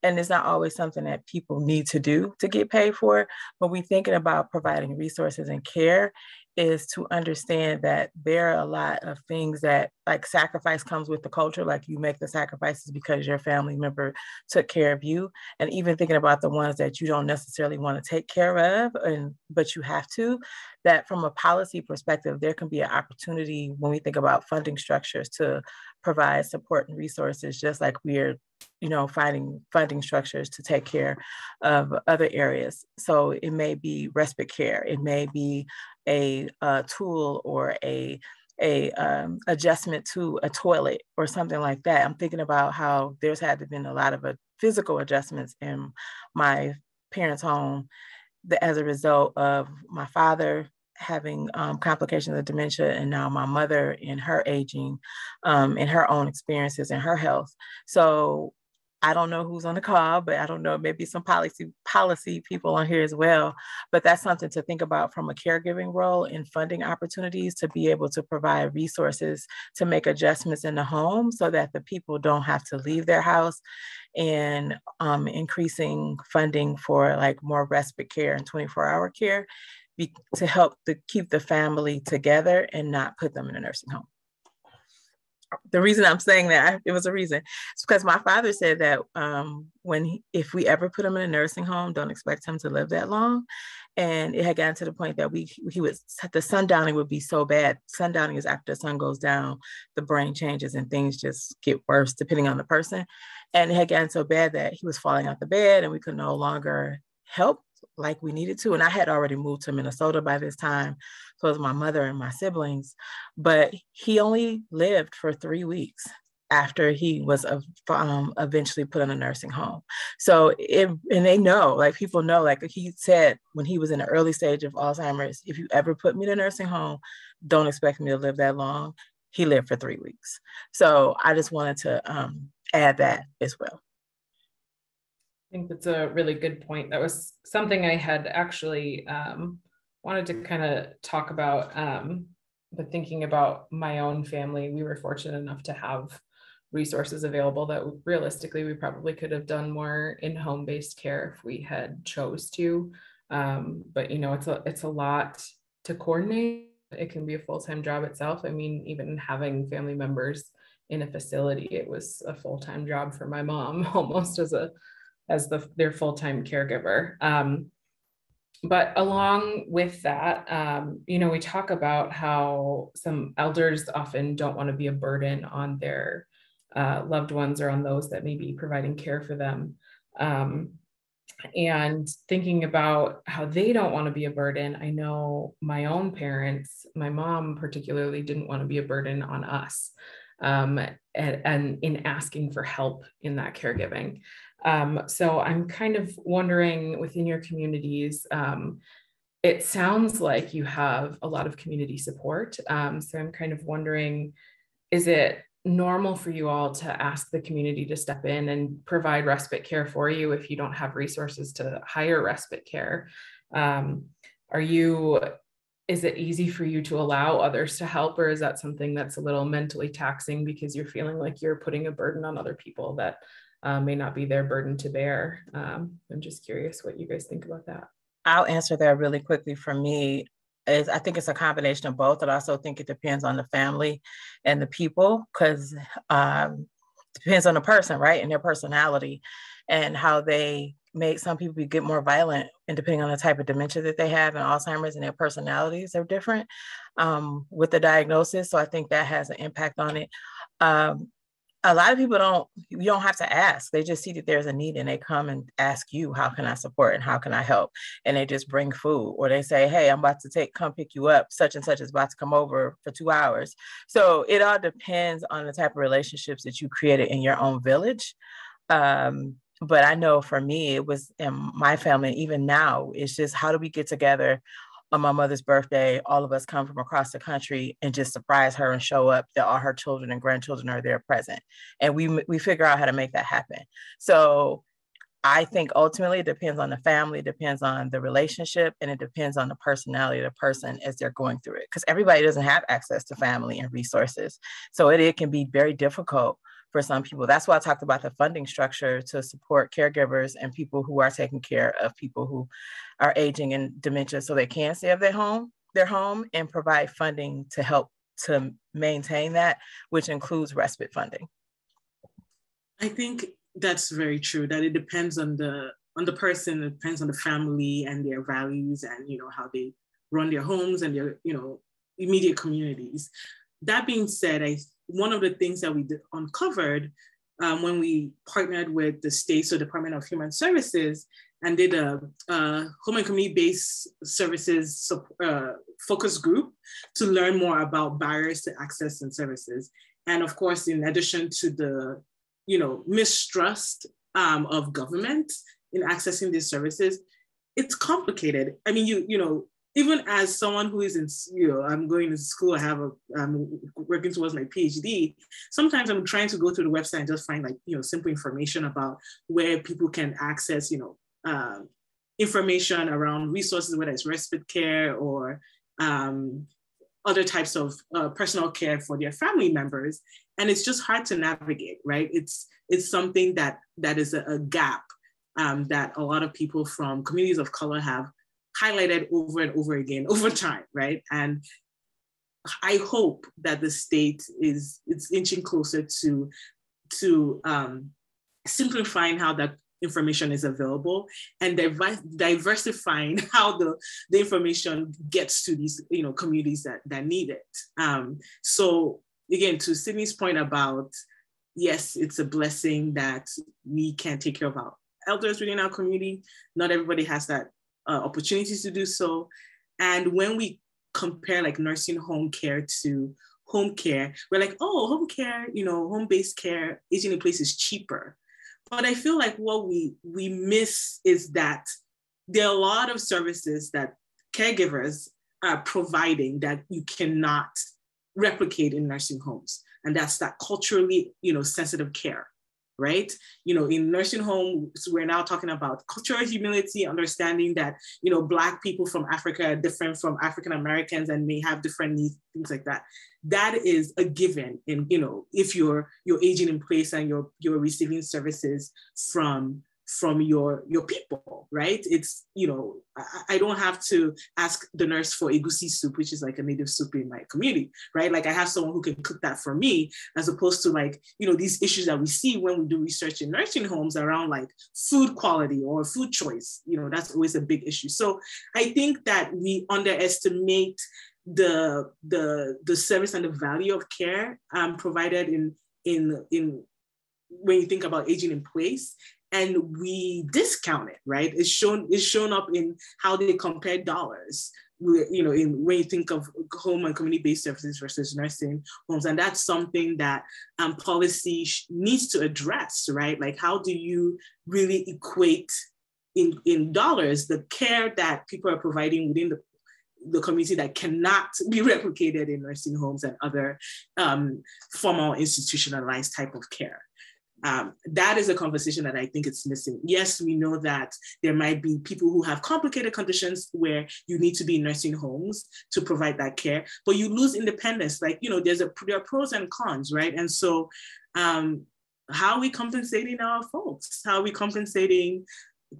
And it's not always something that people need to do to get paid for. But we thinking about providing resources and care is to understand that there are a lot of things that, like, sacrifice comes with the culture. Like, you make the sacrifices because your family member took care of you. And even thinking about the ones that you don't necessarily want to take care of, but you have to, that from a policy perspective, there can be an opportunity when we think about funding structures to provide support and resources, just like we're finding funding structures to take care of other areas. So it may be respite care, it may be a tool or a adjustment to a toilet or something like that. I'm thinking about how there's had to been a lot of physical adjustments in my parents' home as a result of my father having complications of dementia, and now my mother in her aging, and her own experiences in her health. So I don't know who's on the call, but I don't know, maybe some policy people on here as well. But that's something to think about from a caregiving role in funding opportunities, to be able to provide resources to make adjustments in the home so that the people don't have to leave their house, and increasing funding for like more respite care and 24-hour care to help to keep the family together and not put them in a nursing home. The reason I'm saying that, it was a reason. It's because my father said that if we ever put him in a nursing home, don't expect him to live that long. And it had gotten to the point that the sundowning would be so bad. Sundowning is after the sun goes down, the brain changes and things just get worse depending on the person. And it had gotten so bad that he was falling out the bed and we could no longer help like we needed to. And I had already moved to Minnesota by this time. So it was my mother and my siblings, but he only lived for 3 weeks after he was eventually put in a nursing home. So, and they know, like people know, like he said, when he was in the early stage of Alzheimer's, if you ever put me in a nursing home, don't expect me to live that long. He lived for 3 weeks. So I just wanted to add that as well. I think that's a really good point. That was something I had actually wanted to kind of talk about, but thinking about my own family, we were fortunate enough to have resources available that realistically we probably could have done more in home-based care if we had chose to. But you know, it's a lot to coordinate. It can be a full-time job itself. I mean, even having family members in a facility, it was a full-time job for my mom, almost as their full-time caregiver. But along with that, you know, we talk about how some elders often don't want to be a burden on their loved ones or on those that may be providing care for them. And thinking about how they don't want to be a burden, I know my own parents, my mom particularly, didn't want to be a burden on us, and in asking for help in that caregiving. So I'm kind of wondering, within your communities, it sounds like you have a lot of community support. So I'm kind of wondering, is it normal for you all to ask the community to step in and provide respite care for you if you don't have resources to hire respite care? Is it easy for you to allow others to help, or is that something that's a little mentally taxing because you're feeling like you're putting a burden on other people that may not be their burden to bear? I'm just curious what you guys think about that. I'll answer that really quickly. For me, I think it's a combination of both. And I also think it depends on the family and the people, because it depends on the person, right? And their personality and how they make some people get more violent, and depending on the type of dementia that they have and Alzheimer's, and their personalities are different with the diagnosis. So I think that has an impact on it. A lot of people you don't have to ask. They just see that there's a need and they come and ask you, how can I support and how can I help? And they just bring food, or they say, hey, I'm about to come pick you up. Such and such is about to come over for 2 hours. So it all depends on the type of relationships that you created in your own village. But I know for me, it was in my family, even now, it's just, how do we get together on my mother's birthday? All of us come from across the country and just surprise her and show up that all her children and grandchildren are there present. And we figure out how to make that happen. So I think ultimately it depends on the family, it depends on the relationship, and it depends on the personality of the person as they're going through it. Because everybody doesn't have access to family and resources. So it can be very difficult for some people. That's why I talked about the funding structure to support caregivers and people who are taking care of people who are aging and dementia, so they can stay at their home and provide funding to help to maintain that, which includes respite funding. I think that's very true, that it depends on the person, it depends on the family and their values and, you know, how they run their homes and their, you know, immediate communities. That being said, one of the things that we uncovered when we partnered with the state, so Department of Human Services, and did a home and community-based services focus group to learn more about barriers to access and services. And of course, in addition to the, you know, mistrust of government in accessing these services, it's complicated. I mean, you know, even as someone who is in, you know, I'm going to school, I'm working towards my PhD, sometimes I'm trying to go through the website and just find, like, you know, simple information about where people can access, you know, information around resources, whether it's respite care or other types of personal care for their family members. And it's just hard to navigate, right? It's something that is a gap that a lot of people from communities of color have highlighted over and over again over time, right? And I hope that the state it's inching closer to simplifying how that information is available and diversifying how the information gets to these, you know, communities that need it. So again, to Sydney's point about, yes, it's a blessing that we can take care of our elders within our community. Not everybody has that opportunities to do so. And when we compare like nursing home care to home care, we're like, oh, home care, home-based care, aging in place is cheaper. But I feel like what we miss is that there are a lot of services that caregivers are providing that you cannot replicate in nursing homes. And that's that culturally, sensitive care, right? In nursing homes, we're now talking about cultural humility, understanding that, Black people from Africa are different from African Americans and may have different needs, things like that. That is a given in, if you're aging in place and you're receiving services from your people, right? It's, I don't have to ask the nurse for egusi soup, which is like a native soup in my community, right? Like I have someone who can cook that for me, as opposed to like, these issues that we see when we do research in nursing homes around like food quality or food choice, that's always a big issue. So I think that we underestimate the service and the value of care provided in when you think about aging in place. And we discount it, right? It's shown up in how they compare dollars, when you think of home and community-based services versus nursing homes. And that's something that policy needs to address, right? Like, how do you really equate in dollars the care that people are providing within the community that cannot be replicated in nursing homes and other formal institutionalized type of care? That is a conversation that I think it's missing. Yes, we know that there might be people who have complicated conditions where you need to be in nursing homes to provide that care, but you lose independence. Like, there are pros and cons, right? And so how are we compensating our folks? How are we compensating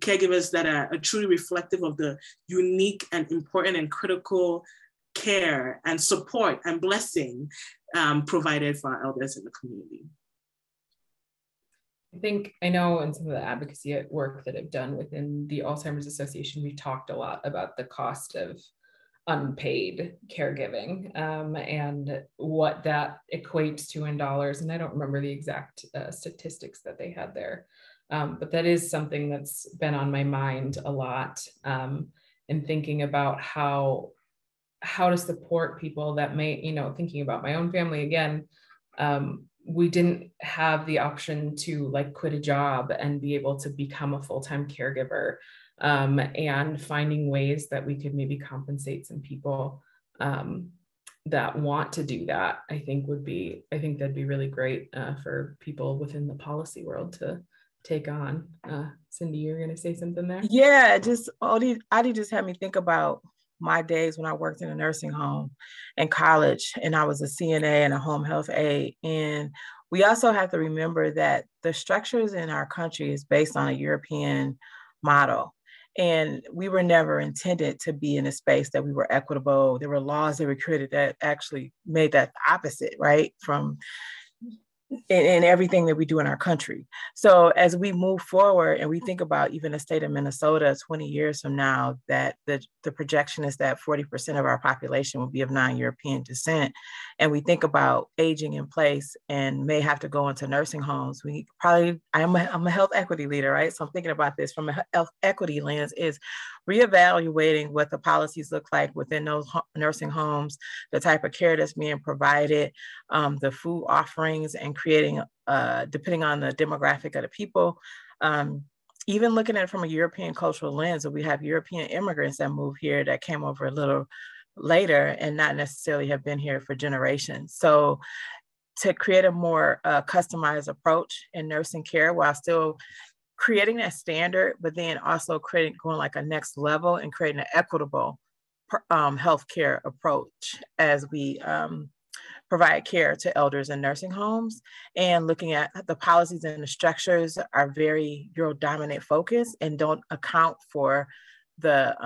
caregivers that are truly reflective of the unique and important and critical care and support and blessing provided for our elders in the community? I know in some of the advocacy work that I've done within the Alzheimer's Association, we talked a lot about the cost of unpaid caregiving and what that equates to in dollars. And I don't remember the exact statistics that they had there, but that is something that's been on my mind a lot, and thinking about how to support people that may, thinking about my own family again, we didn't have the option to like quit a job and be able to become a full-time caregiver, and finding ways that we could maybe compensate some people that want to do that. I think that'd be really great for people within the policy world to take on. Cindy, you're going to say something there? Yeah, Adi just had me think about my days when I worked in a nursing home in college, and I was a CNA and a home health aide. And we also have to remember that the structures in our country is based on a European model. And we were never intended to be in a space that we were equitable. There were laws that were created that actually made that opposite, right? From in everything that we do in our country. So as we move forward and we think about even the state of Minnesota 20 years from now, that the projection is that 40% of our population will be of non-European descent. And we think about aging in place and may have to go into nursing homes. I'm a health equity leader, right? So I'm thinking about this from a health equity lens, is reevaluating what the policies look like within those nursing homes, the type of care that's being provided, the food offerings, and creating, depending on the demographic of the people, even looking at it from a European cultural lens. We have European immigrants that move here that came over a little later and not necessarily have been here for generations. So to create a more customized approach in nursing care while still creating that standard, but then also going like a next level and creating an equitable healthcare approach as we provide care to elders in nursing homes, and looking at the policies and the structures are very Euro-dominant focused and don't account for the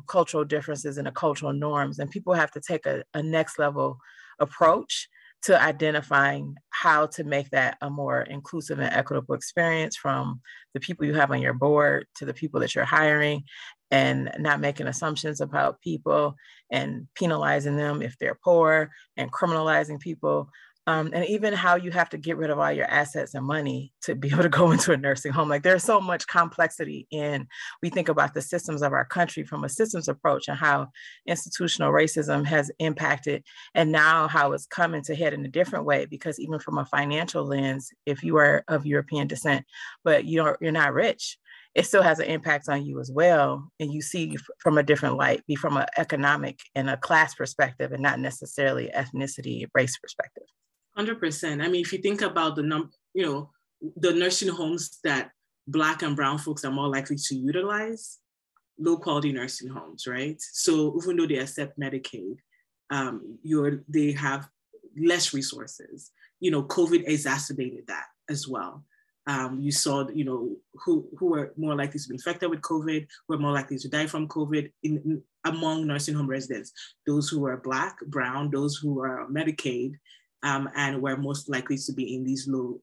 cultural differences and the cultural norms. And people have to take a next level approach to identifying how to make that a more inclusive and equitable experience, from the people you have on your board to the people that you're hiring, and not making assumptions about people and penalizing them if they're poor and criminalizing people And even how you have to get rid of all your assets and money to be able to go into a nursing home. Like there's so much complexity in, we think about the systems of our country from a systems approach and how institutional racism has impacted, and now how it's coming to head in a different way, because even from a financial lens, if you are of European descent, but you're not rich, it still has an impact on you as well. And you see from a different light, be from an economic and a class perspective and not necessarily ethnicity, race perspective. 100%. I mean, if you think about the nursing homes that Black and brown folks are more likely to utilize, low quality nursing homes, right? So even though they accept Medicaid, they have less resources. COVID exacerbated that as well. You saw, who were more likely to be infected with COVID, who are more likely to die from COVID among nursing home residents, those who are Black, brown, those who are Medicaid, and were most likely to be in these low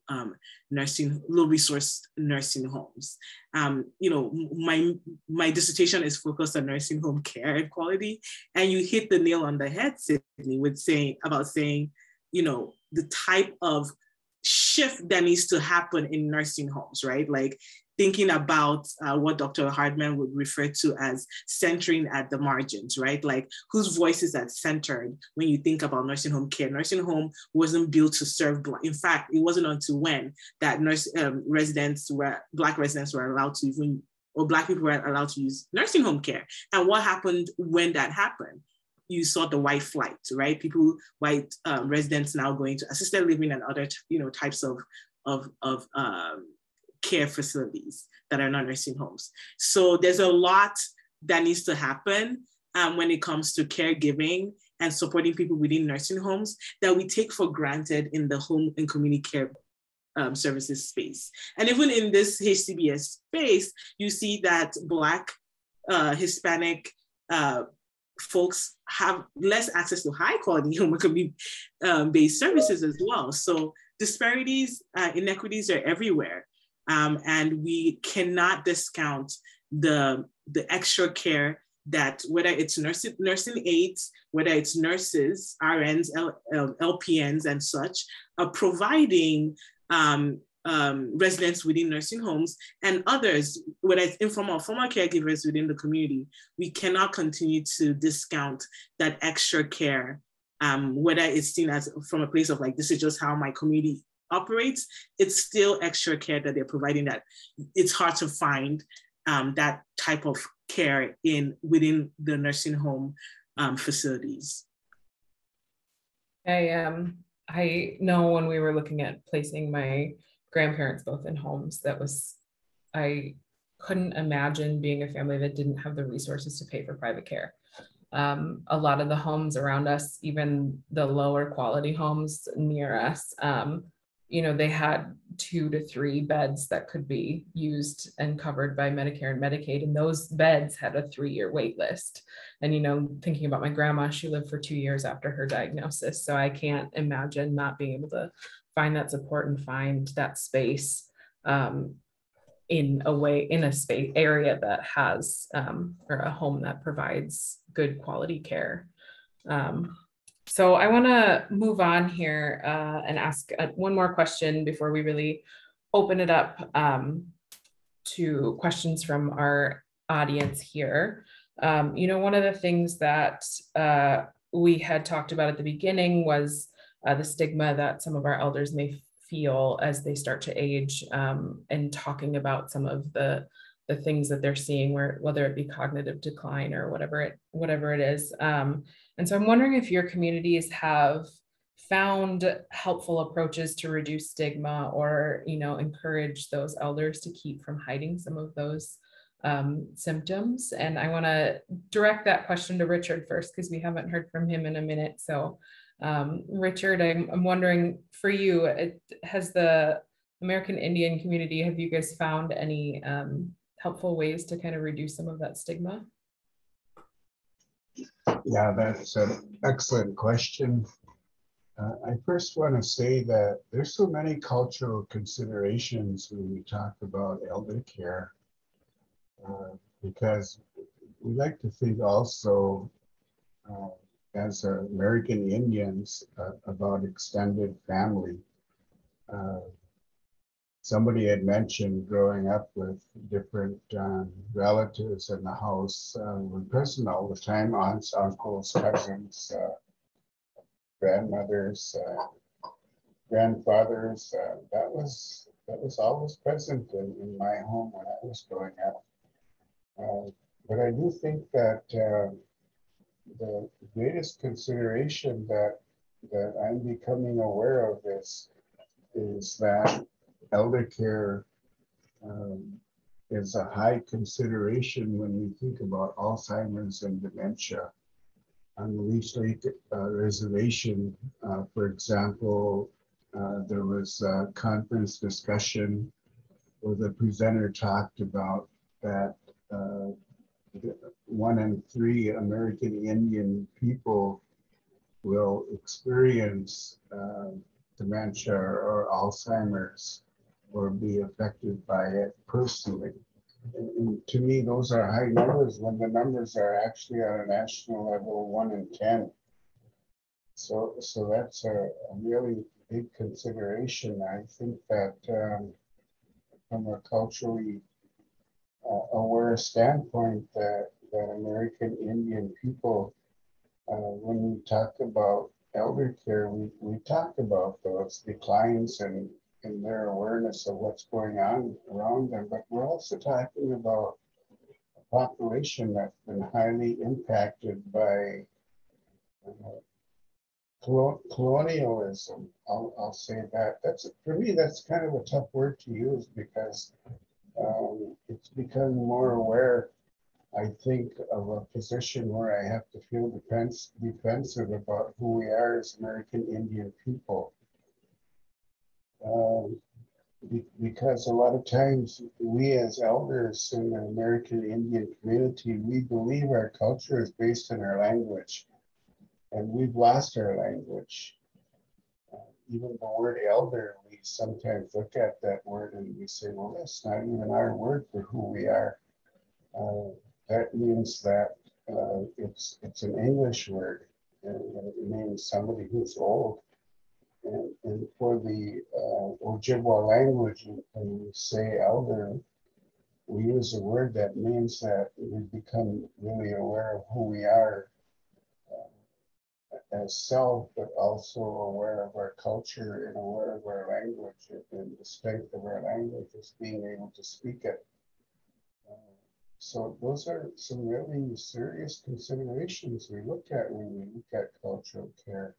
resource nursing homes. My dissertation is focused on nursing home care and quality, and you hit the nail on the head, Sydney, with saying, the type of shift that needs to happen in nursing homes, right? Like thinking about what Dr. Hardman would refer to as centering at the margins, right? Like whose voices are centered when you think about nursing home care. Nursing home wasn't built to serve Black. In fact, it wasn't until when that Black residents were allowed to even, or Black people were allowed to use nursing home care. And what happened when that happened? You saw the white flight, right? White residents now going to assisted living and other, types of care facilities that are not nursing homes. So there's a lot that needs to happen when it comes to caregiving and supporting people within nursing homes that we take for granted in the home and community care services space. And even in this HCBS space, you see that Black, Hispanic, folks have less access to high quality home and community based services as well. So disparities, inequities are everywhere. And we cannot discount the extra care that, whether it's nursing aides, whether it's nurses, RNs, LPNs and such, are providing residents within nursing homes and others, whether it's informal or formal caregivers within the community. We cannot continue to discount that extra care, whether it's seen as from a place of like, this is just how my community operates. It's still extra care that they're providing, that it's hard to find that type of care within the nursing home facilities. I know when we were looking at placing my grandparents both in homes, I couldn't imagine being a family that didn't have the resources to pay for private care. A lot of the homes around us, even the lower quality homes near us, they had 2 to 3 beds that could be used and covered by Medicare and Medicaid. And those beds had a 3-year wait list. And, thinking about my grandma, she lived for 2 years after her diagnosis. So I can't imagine not being able to find that support and find that space in a space area that has, or a home that provides good quality care. So I want to move on here and ask one more question before we really open it up to questions from our audience here. One of the things that we had talked about at the beginning was the stigma that some of our elders may feel as they start to age, and talking about some of the things that they're seeing, whether it be cognitive decline or whatever it is. And so I'm wondering if your communities have found helpful approaches to reduce stigma, or encourage those elders to keep from hiding some of those symptoms. And I want to direct that question to Richard first, because we haven't heard from him in a minute. So Richard, I'm wondering, for you, has the American Indian community, have you guys found any helpful ways to kind of reduce some of that stigma? Yeah, that's an excellent question. I first want to say that there's so many cultural considerations when we talk about elder care, because we like to think also as American Indians about extended family. Somebody had mentioned growing up with different relatives in the house were present all the time, aunts, uncles, cousins, grandmothers, grandfathers. That was always present in my home when I was growing up. But I do think that the greatest consideration that I'm becoming aware of is that elder care is a high consideration when we think about Alzheimer's and dementia. On the Leech Lake Reservation, for example, there was a conference discussion where the presenter talked about that 1 in 3 American Indian people will experience dementia or Alzheimer's or be affected by it personally. And to me, those are high numbers when the numbers are actually on a national level 1 in 10. So that's a really big consideration. I think that from a culturally aware standpoint, that American Indian people, when we talk about elder care, we talk about those declines and their awareness of what's going on around them, but we're also talking about a population that's been highly impacted by colonialism. I'll say that. For me, that's kind of a tough word to use because it's become more aware, I think, of a position where I have to feel defensive about who we are as American Indian people. Because a lot of times we as elders in the American Indian community, we believe our culture is based on our language, and we've lost our language. Even the word elder, we sometimes look at that word and we say, well, that's not even our word for who we are. That means that it's an English word, and it means somebody who's old. And for the Ojibwa language, when we say elder, we use a word that means that we become really aware of who we are as self, but also aware of our culture and aware of our language and the strength of our language is being able to speak it. So those are some really serious considerations we look at when we look at cultural care.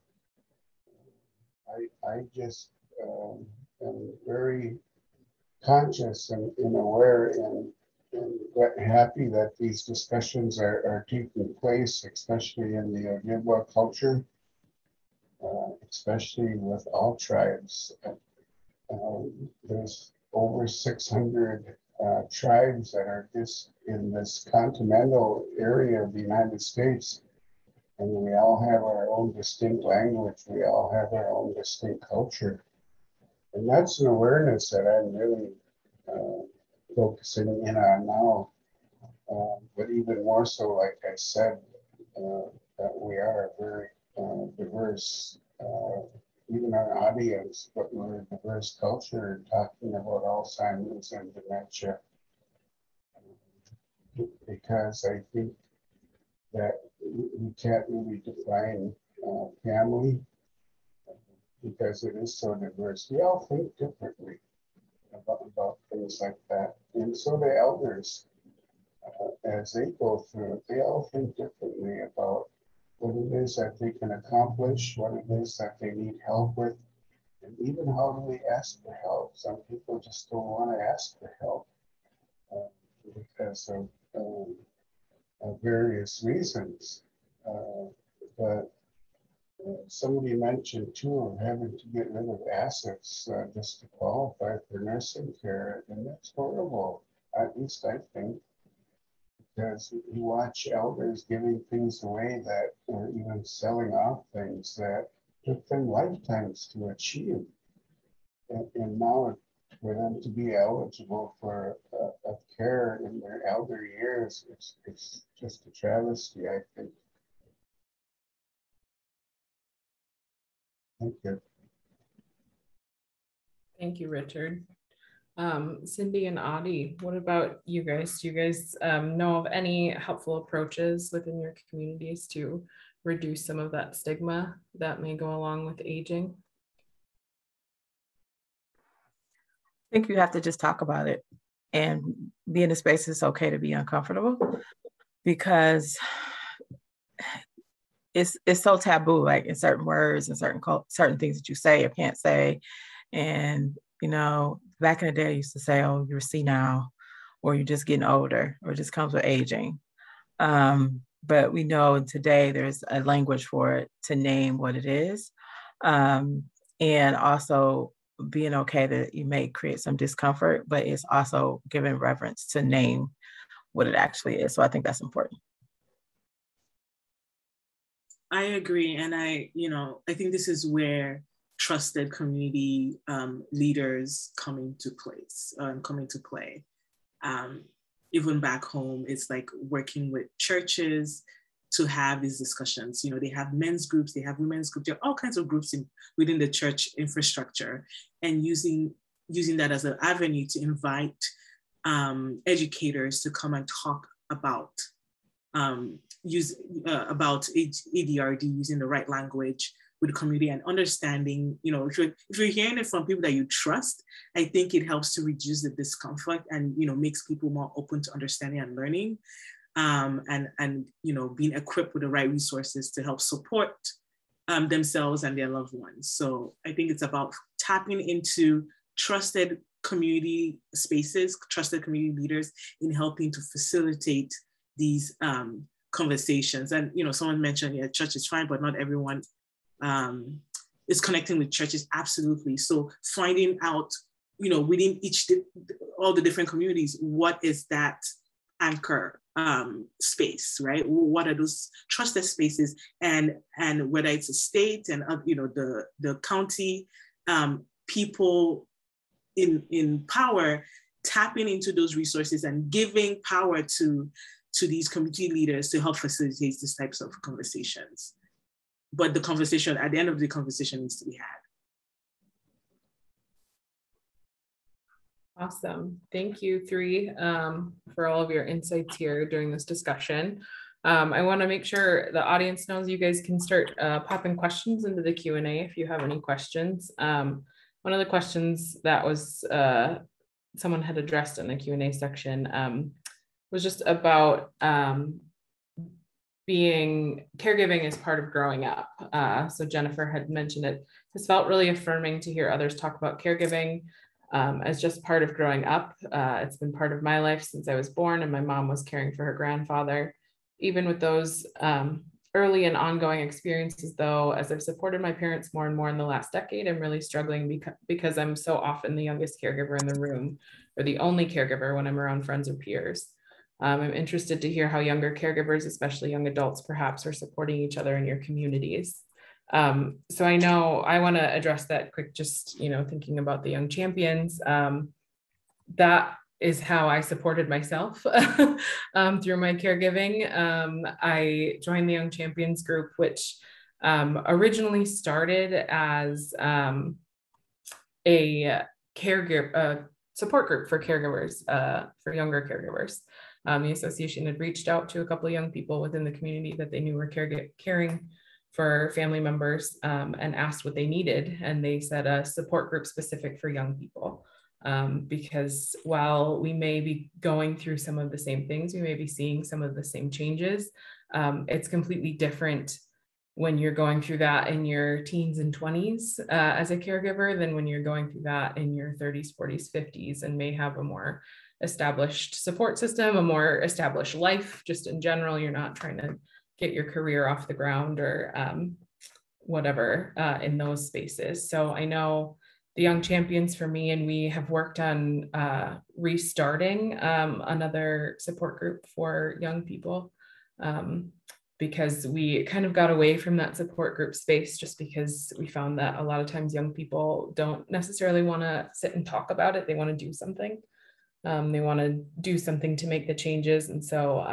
I just am very conscious and aware and happy that these discussions are taking place, especially in the Ojibwa culture, especially with all tribes. There's over 600 tribes that are just in this continental area of the United States. And we all have our own distinct language. We all have our own distinct culture. And that's an awareness that I'm really focusing in on now. But even more so, like I said, that we are a very diverse, even our audience, but we're a diverse culture talking about Alzheimer's and dementia. Because I think that we can't really define family because it is so diverse. We all think differently about things like that. And so the elders, as they go through it, they all think differently about what it is that they can accomplish, what it is that they need help with, and even how do we ask for help. Some people just don't want to ask for help because of various reasons. But somebody mentioned too of having to get rid of assets just to qualify for nursing care, and that's horrible, at least I think, because you watch elders giving things away that, or even selling off things that took them lifetimes to achieve. And now for them to be eligible for care in their elder years, it's just a travesty, I think. Thank you. Thank you, Richard. Cindy and Adi, what about you guys? Do you guys know of any helpful approaches within your communities to reduce some of that stigma that may go along with aging? I think you have to just talk about it and be in a space it's okay to be uncomfortable, because it's so taboo, like in certain words and certain things that you say or can't say. And, you know, back in the day, I used to say, oh, you're senile, or you're just getting older, or it just comes with aging. But we know today there's a language for it to name what it is. And also being okay that you may create some discomfort, but it's also giving reverence to name what it actually is. So I think that's important. I agree. And I think this is where trusted community leaders come into play. Even back home, it's like working with churches to have these discussions. You know, they have men's groups, they have women's groups, there are all kinds of groups within the church infrastructure, and using that as an avenue to invite educators to come and talk about about ADRD, using the right language with the community and understanding. You know, if you're hearing it from people that you trust, I think it helps to reduce the discomfort and, you know, makes people more open to understanding and learning, and you know, being equipped with the right resources to help support themselves and their loved ones. So I think it's about tapping into trusted community spaces, trusted community leaders in helping to facilitate these conversations. And, you know, someone mentioned, yeah, church is fine, but not everyone is connecting with churches. Absolutely. So finding out, you know, within all the different communities, what is that anchor space, right? What are those trusted spaces, and whether it's a state and, you know, the county, people in power, tapping into those resources and giving power to these community leaders to help facilitate these types of conversations. But the conversation, at the end of the conversation, needs to be had. Awesome. Thank you, three, for all of your insights here during this discussion. I want to make sure the audience knows you guys can start popping questions into the Q&A if you have any questions. One of the questions that was someone had addressed in the Q&A section was just about being caregiving as part of growing up. So Jennifer had mentioned it. It's felt really affirming to hear others talk about caregiving as just part of growing up. It's been part of my life since I was born, and my mom was caring for her grandfather. Even with those early and ongoing experiences, though, as I've supported my parents more and more in the last decade, I'm really struggling because I'm so often the youngest caregiver in the room, or the only caregiver when I'm around friends or peers. I'm interested to hear how younger caregivers, especially young adults, perhaps, are supporting each other in your communities. So I know I want to address that quick, just, you know, thinking about the Young Champions. That is how I supported myself through my caregiving. I joined the Young Champions group, which originally started as a caregiver support group for caregivers, for younger caregivers. The association had reached out to a couple of young people within the community that they knew were caring for family members, and asked what they needed. And they said a support group specific for young people. Because while we may be going through some of the same things, we may be seeing some of the same changes, it's completely different when you're going through that in your teens and 20s as a caregiver than when you're going through that in your 30s, 40s, 50s, and may have a more established support system, a more established life. Just in general, you're not trying to get your career off the ground or whatever in those spaces. So I know the Young Champions for me, and we have worked on restarting another support group for young people, because we kind of got away from that support group space just because we found that a lot of times young people don't necessarily want to sit and talk about it. They want to do something. They want to do something to make the changes. And so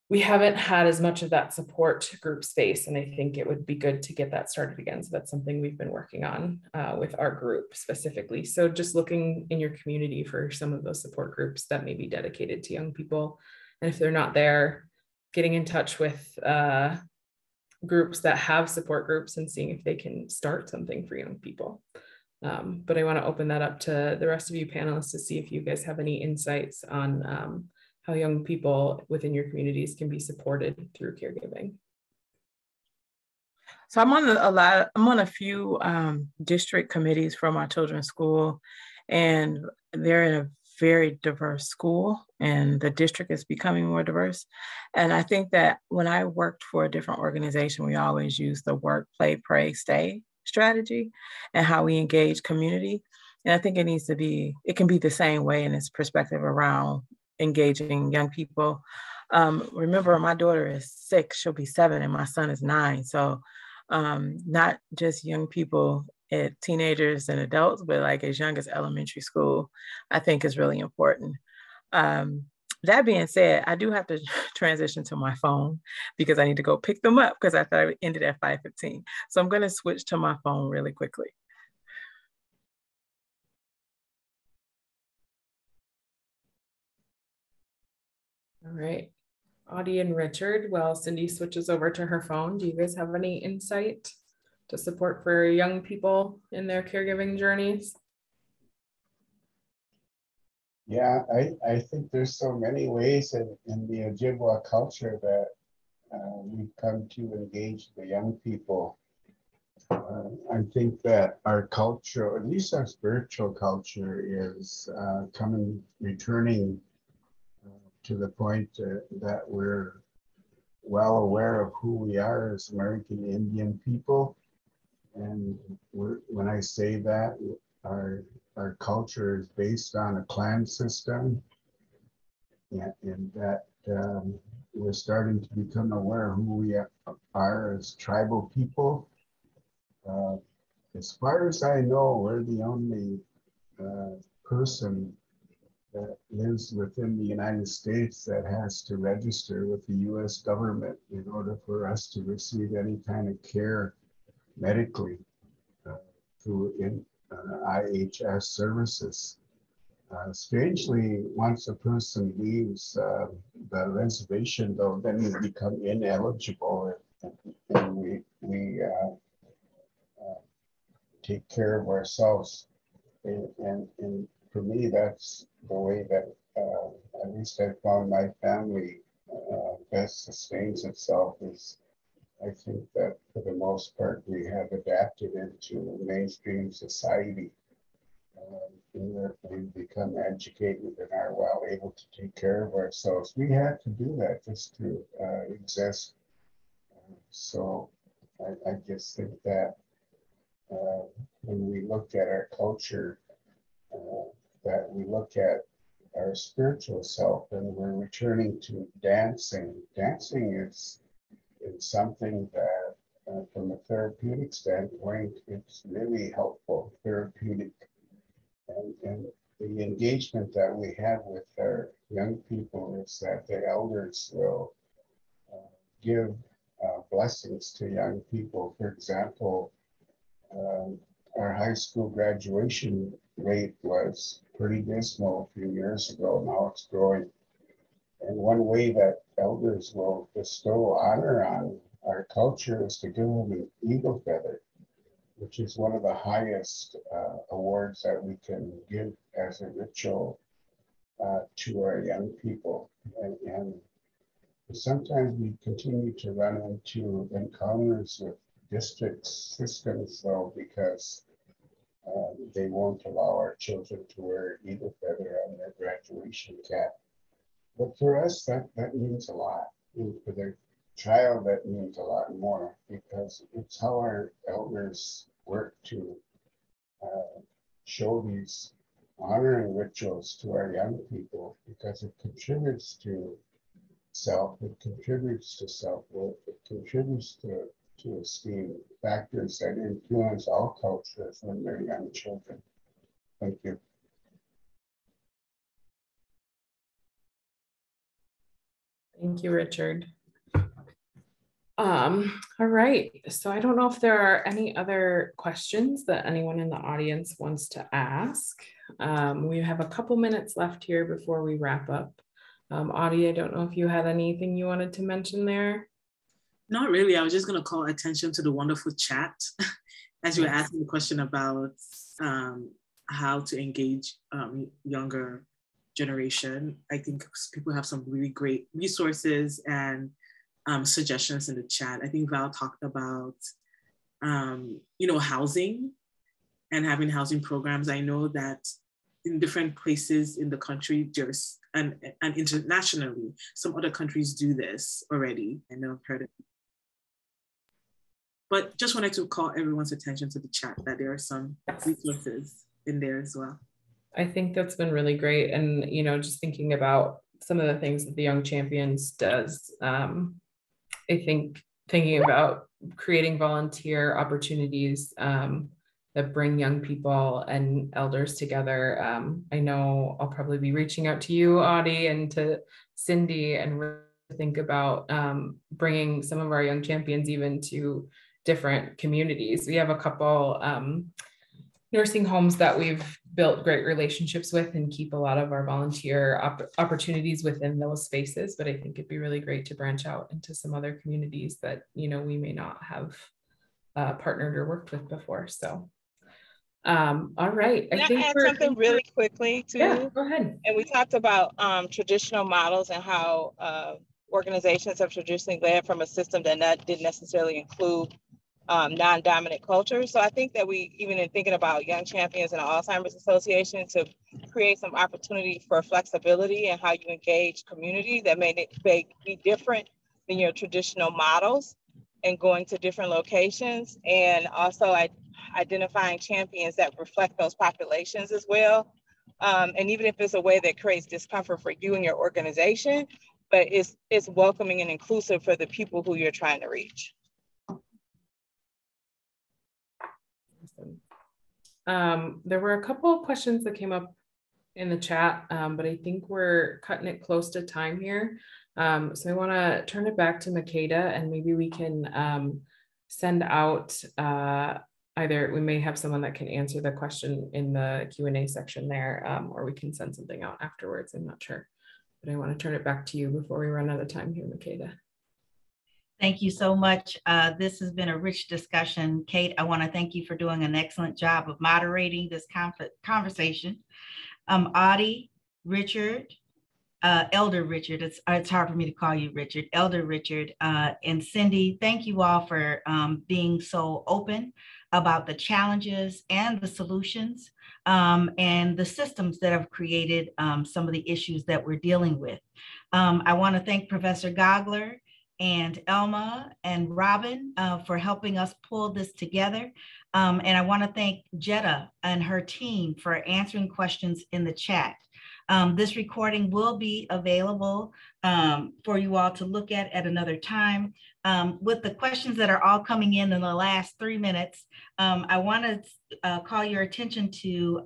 we haven't had as much of that support group space. And I think it would be good to get that started again. So that's something we've been working on with our group specifically. So just looking in your community for some of those support groups that may be dedicated to young people. And if they're not there, getting in touch with groups that have support groups and seeing if they can start something for young people. But I want to open that up to the rest of you panelists to see if you guys have any insights on how young people within your communities can be supported through caregiving. So I'm on a few district committees for my children's school, and they're in a very diverse school, and the district is becoming more diverse. And I think that when I worked for a different organization, we always use the work, play, pray, stay strategy and how we engage community. And I think it can be the same way in its perspective around engaging young people. Remember, my daughter is 6, she'll be 7, and my son is 9. So not just young people, teenagers and adults, but like as young as elementary school, I think is really important. That being said, I do have to transition to my phone because I need to go pick them up because I thought it ended at 5:15. So I'm going to switch to my phone really quickly. All right, Audie and Richard, while Cindy switches over to her phone, do you guys have any insight to support for young people in their caregiving journeys? Yeah, I think there's so many ways in the Ojibwa culture that we've come to engage the young people. I think that our culture, at least our spiritual culture, is returning to the point that we're well aware of who we are as American Indian people. And when I say that, our culture is based on a clan system, and that we're starting to become aware of who we are as tribal people. As far as I know, we're the only person that lives within the United States that has to register with the US government in order for us to receive any kind of care medically through IHS services. Strangely, once a person leaves the reservation, though, then we become ineligible, and we take care of ourselves. And for me, that's the way that at least I found my family best sustains itself. Is I think that for the most part, we have adapted into mainstream society. We've become educated and are well able to take care of ourselves. We had to do that just to exist. So I just think that when we look at our culture, that we look at our spiritual self, and we're returning to dancing. Dancing is something that, from a therapeutic standpoint, it's really helpful, therapeutic. And the engagement that we have with our young people is that the elders will give blessings to young people. For example, our high school graduation rate was pretty dismal a few years ago. Now it's growing. And one way that elders will bestow honor on our culture is to give them an eagle feather, which is one of the highest awards that we can give as a ritual to our young people. And sometimes we continue to run into encounters with district systems, though, because they won't allow our children to wear eagle feather on their graduation cap. But for us, that means a lot. And for the child, that means a lot more, because it's how our elders work to show these honoring rituals to our young people, because it contributes to self, it contributes to self-worth, it contributes to esteem, factors that influence all cultures when they're young children. Thank you. Thank you, Richard. All right, so I don't know if there are any other questions that anyone in the audience wants to ask. We have a couple minutes left here before we wrap up. Audie, I don't know if you had anything you wanted to mention there. Not really. I was just going to call attention to the wonderful chat as you were asking the question about how to engage younger generation. I think people have some really great resources and suggestions in the chat. I think Val talked about, housing and having housing programs. I know that in different places in the country, and internationally, some other countries do this already. I know I've heard it. But just wanted to call everyone's attention to the chat that there are some resources in there as well. I think that's been really great. And, just thinking about some of the things that the Young Champions does, I think thinking about creating volunteer opportunities that bring young people and elders together. I know I'll probably be reaching out to you, Audie, and to Cindy, and think about bringing some of our Young Champions even to different communities. We have a couple nursing homes that we've built great relationships with and keep a lot of our volunteer opportunities within those spaces. But I think it'd be really great to branch out into some other communities that, we may not have partnered or worked with before. So, all right. Can I add something really quickly too? Yeah, go ahead. And we talked about traditional models and how organizations have traditionally led from a system that didn't necessarily include non-dominant cultures. So I think that we, even in thinking about Young Champions and the Alzheimer's Association, to create some opportunity for flexibility and how you engage community that may be different than your traditional models, and going to different locations, and also identifying champions that reflect those populations as well. And even if it's a way that creates discomfort for you and your organization, but it's welcoming and inclusive for the people who you're trying to reach. There were a couple of questions that came up in the chat, but I think we're cutting it close to time here. So I want to turn it back to Makeda, and maybe we can send out either, we may have someone that can answer the question in the Q&A section there, or we can send something out afterwards. I'm not sure, but I want to turn it back to you before we run out of time here, Makeda. Thank you so much. This has been a rich discussion. Kate, I want to thank you for doing an excellent job of moderating this conversation. Audie, Richard, Elder Richard, it's hard for me to call you Richard, Elder Richard, and Cindy, thank you all for being so open about the challenges and the solutions and the systems that have created some of the issues that we're dealing with. I want to thank Professor Gogler and Elma and Robin for helping us pull this together. And I want to thank Jetta and her team for answering questions in the chat. This recording will be available for you all to look at another time. With the questions that are all coming in the last 3 minutes, I want to call your attention to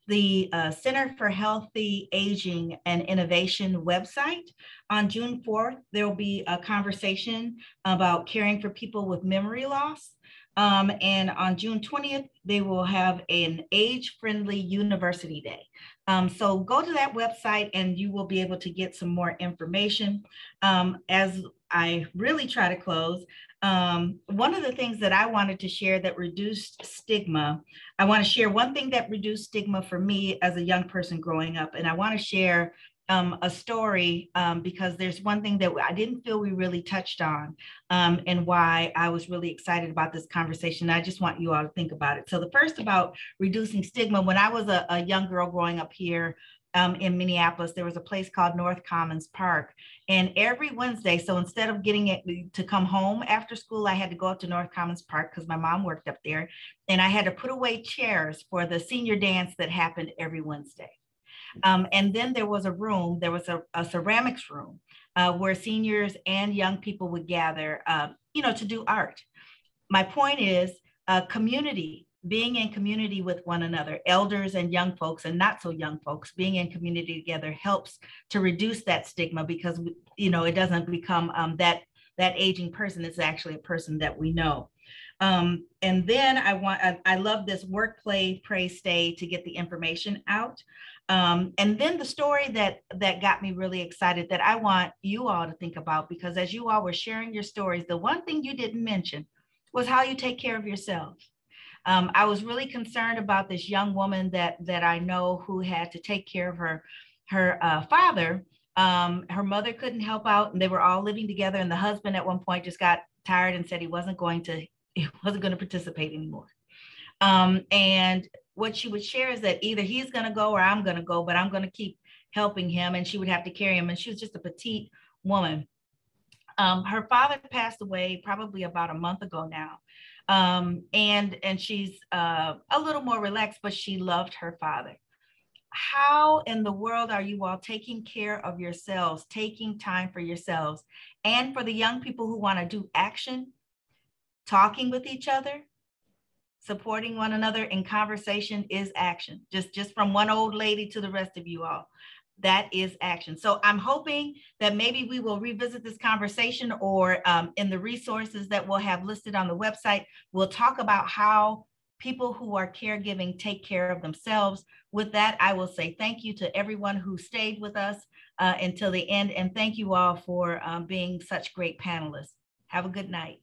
the Center for Healthy Aging and Innovation website. On June 4th, there will be a conversation about caring for people with memory loss. And on June 20th, they will have an age-friendly university day. So go to that website and you will be able to get some more information. As I really try to close, one of the things that I wanted to share that reduced stigma, I want to share one thing that reduced stigma for me as a young person growing up. And I want to share a story because there's one thing that I didn't feel we really touched on and why I was really excited about this conversation. I just want you all to think about it. So the first about reducing stigma, when I was a young girl growing up here in Minneapolis, there was a place called North Commons Park. And every Wednesday, so instead of getting it to come home after school, I had to go up to North Commons Park because my mom worked up there. And I had to put away chairs for the senior dance that happened every Wednesday. And then there was a room, there was a ceramics room where seniors and young people would gather, to do art. My point is community. being in community with one another, elders and young folks and not so young folks, being in community together helps to reduce that stigma, because, you know, it doesn't become that aging person is actually a person that we know. And then I love this work, play, pray, stay to get the information out. And then the story that got me really excited that I want you all to think about, because as you all were sharing your stories, the one thing you didn't mention was how you take care of yourselves. I was really concerned about this young woman that I know who had to take care of her father. Her mother couldn't help out, and they were all living together. And the husband at one point just got tired and said he wasn't going to participate anymore. And what she would share is that either he's going to go or I'm going to go, but I'm going to keep helping him. And she would have to carry him. And she was just a petite woman. Her father passed away probably about a month ago now. And she's a little more relaxed, but she loved her father. How in the world are you all taking care of yourselves, taking time for yourselves? And for the young people who want to do action, talking with each other, supporting one another in conversation is action. Just from one old lady to the rest of you all, that is action. So I'm hoping that maybe we will revisit this conversation, or in the resources that we'll have listed on the website, we'll talk about how people who are caregiving take care of themselves. With that, I will say thank you to everyone who stayed with us until the end. And thank you all for being such great panelists. Have a good night.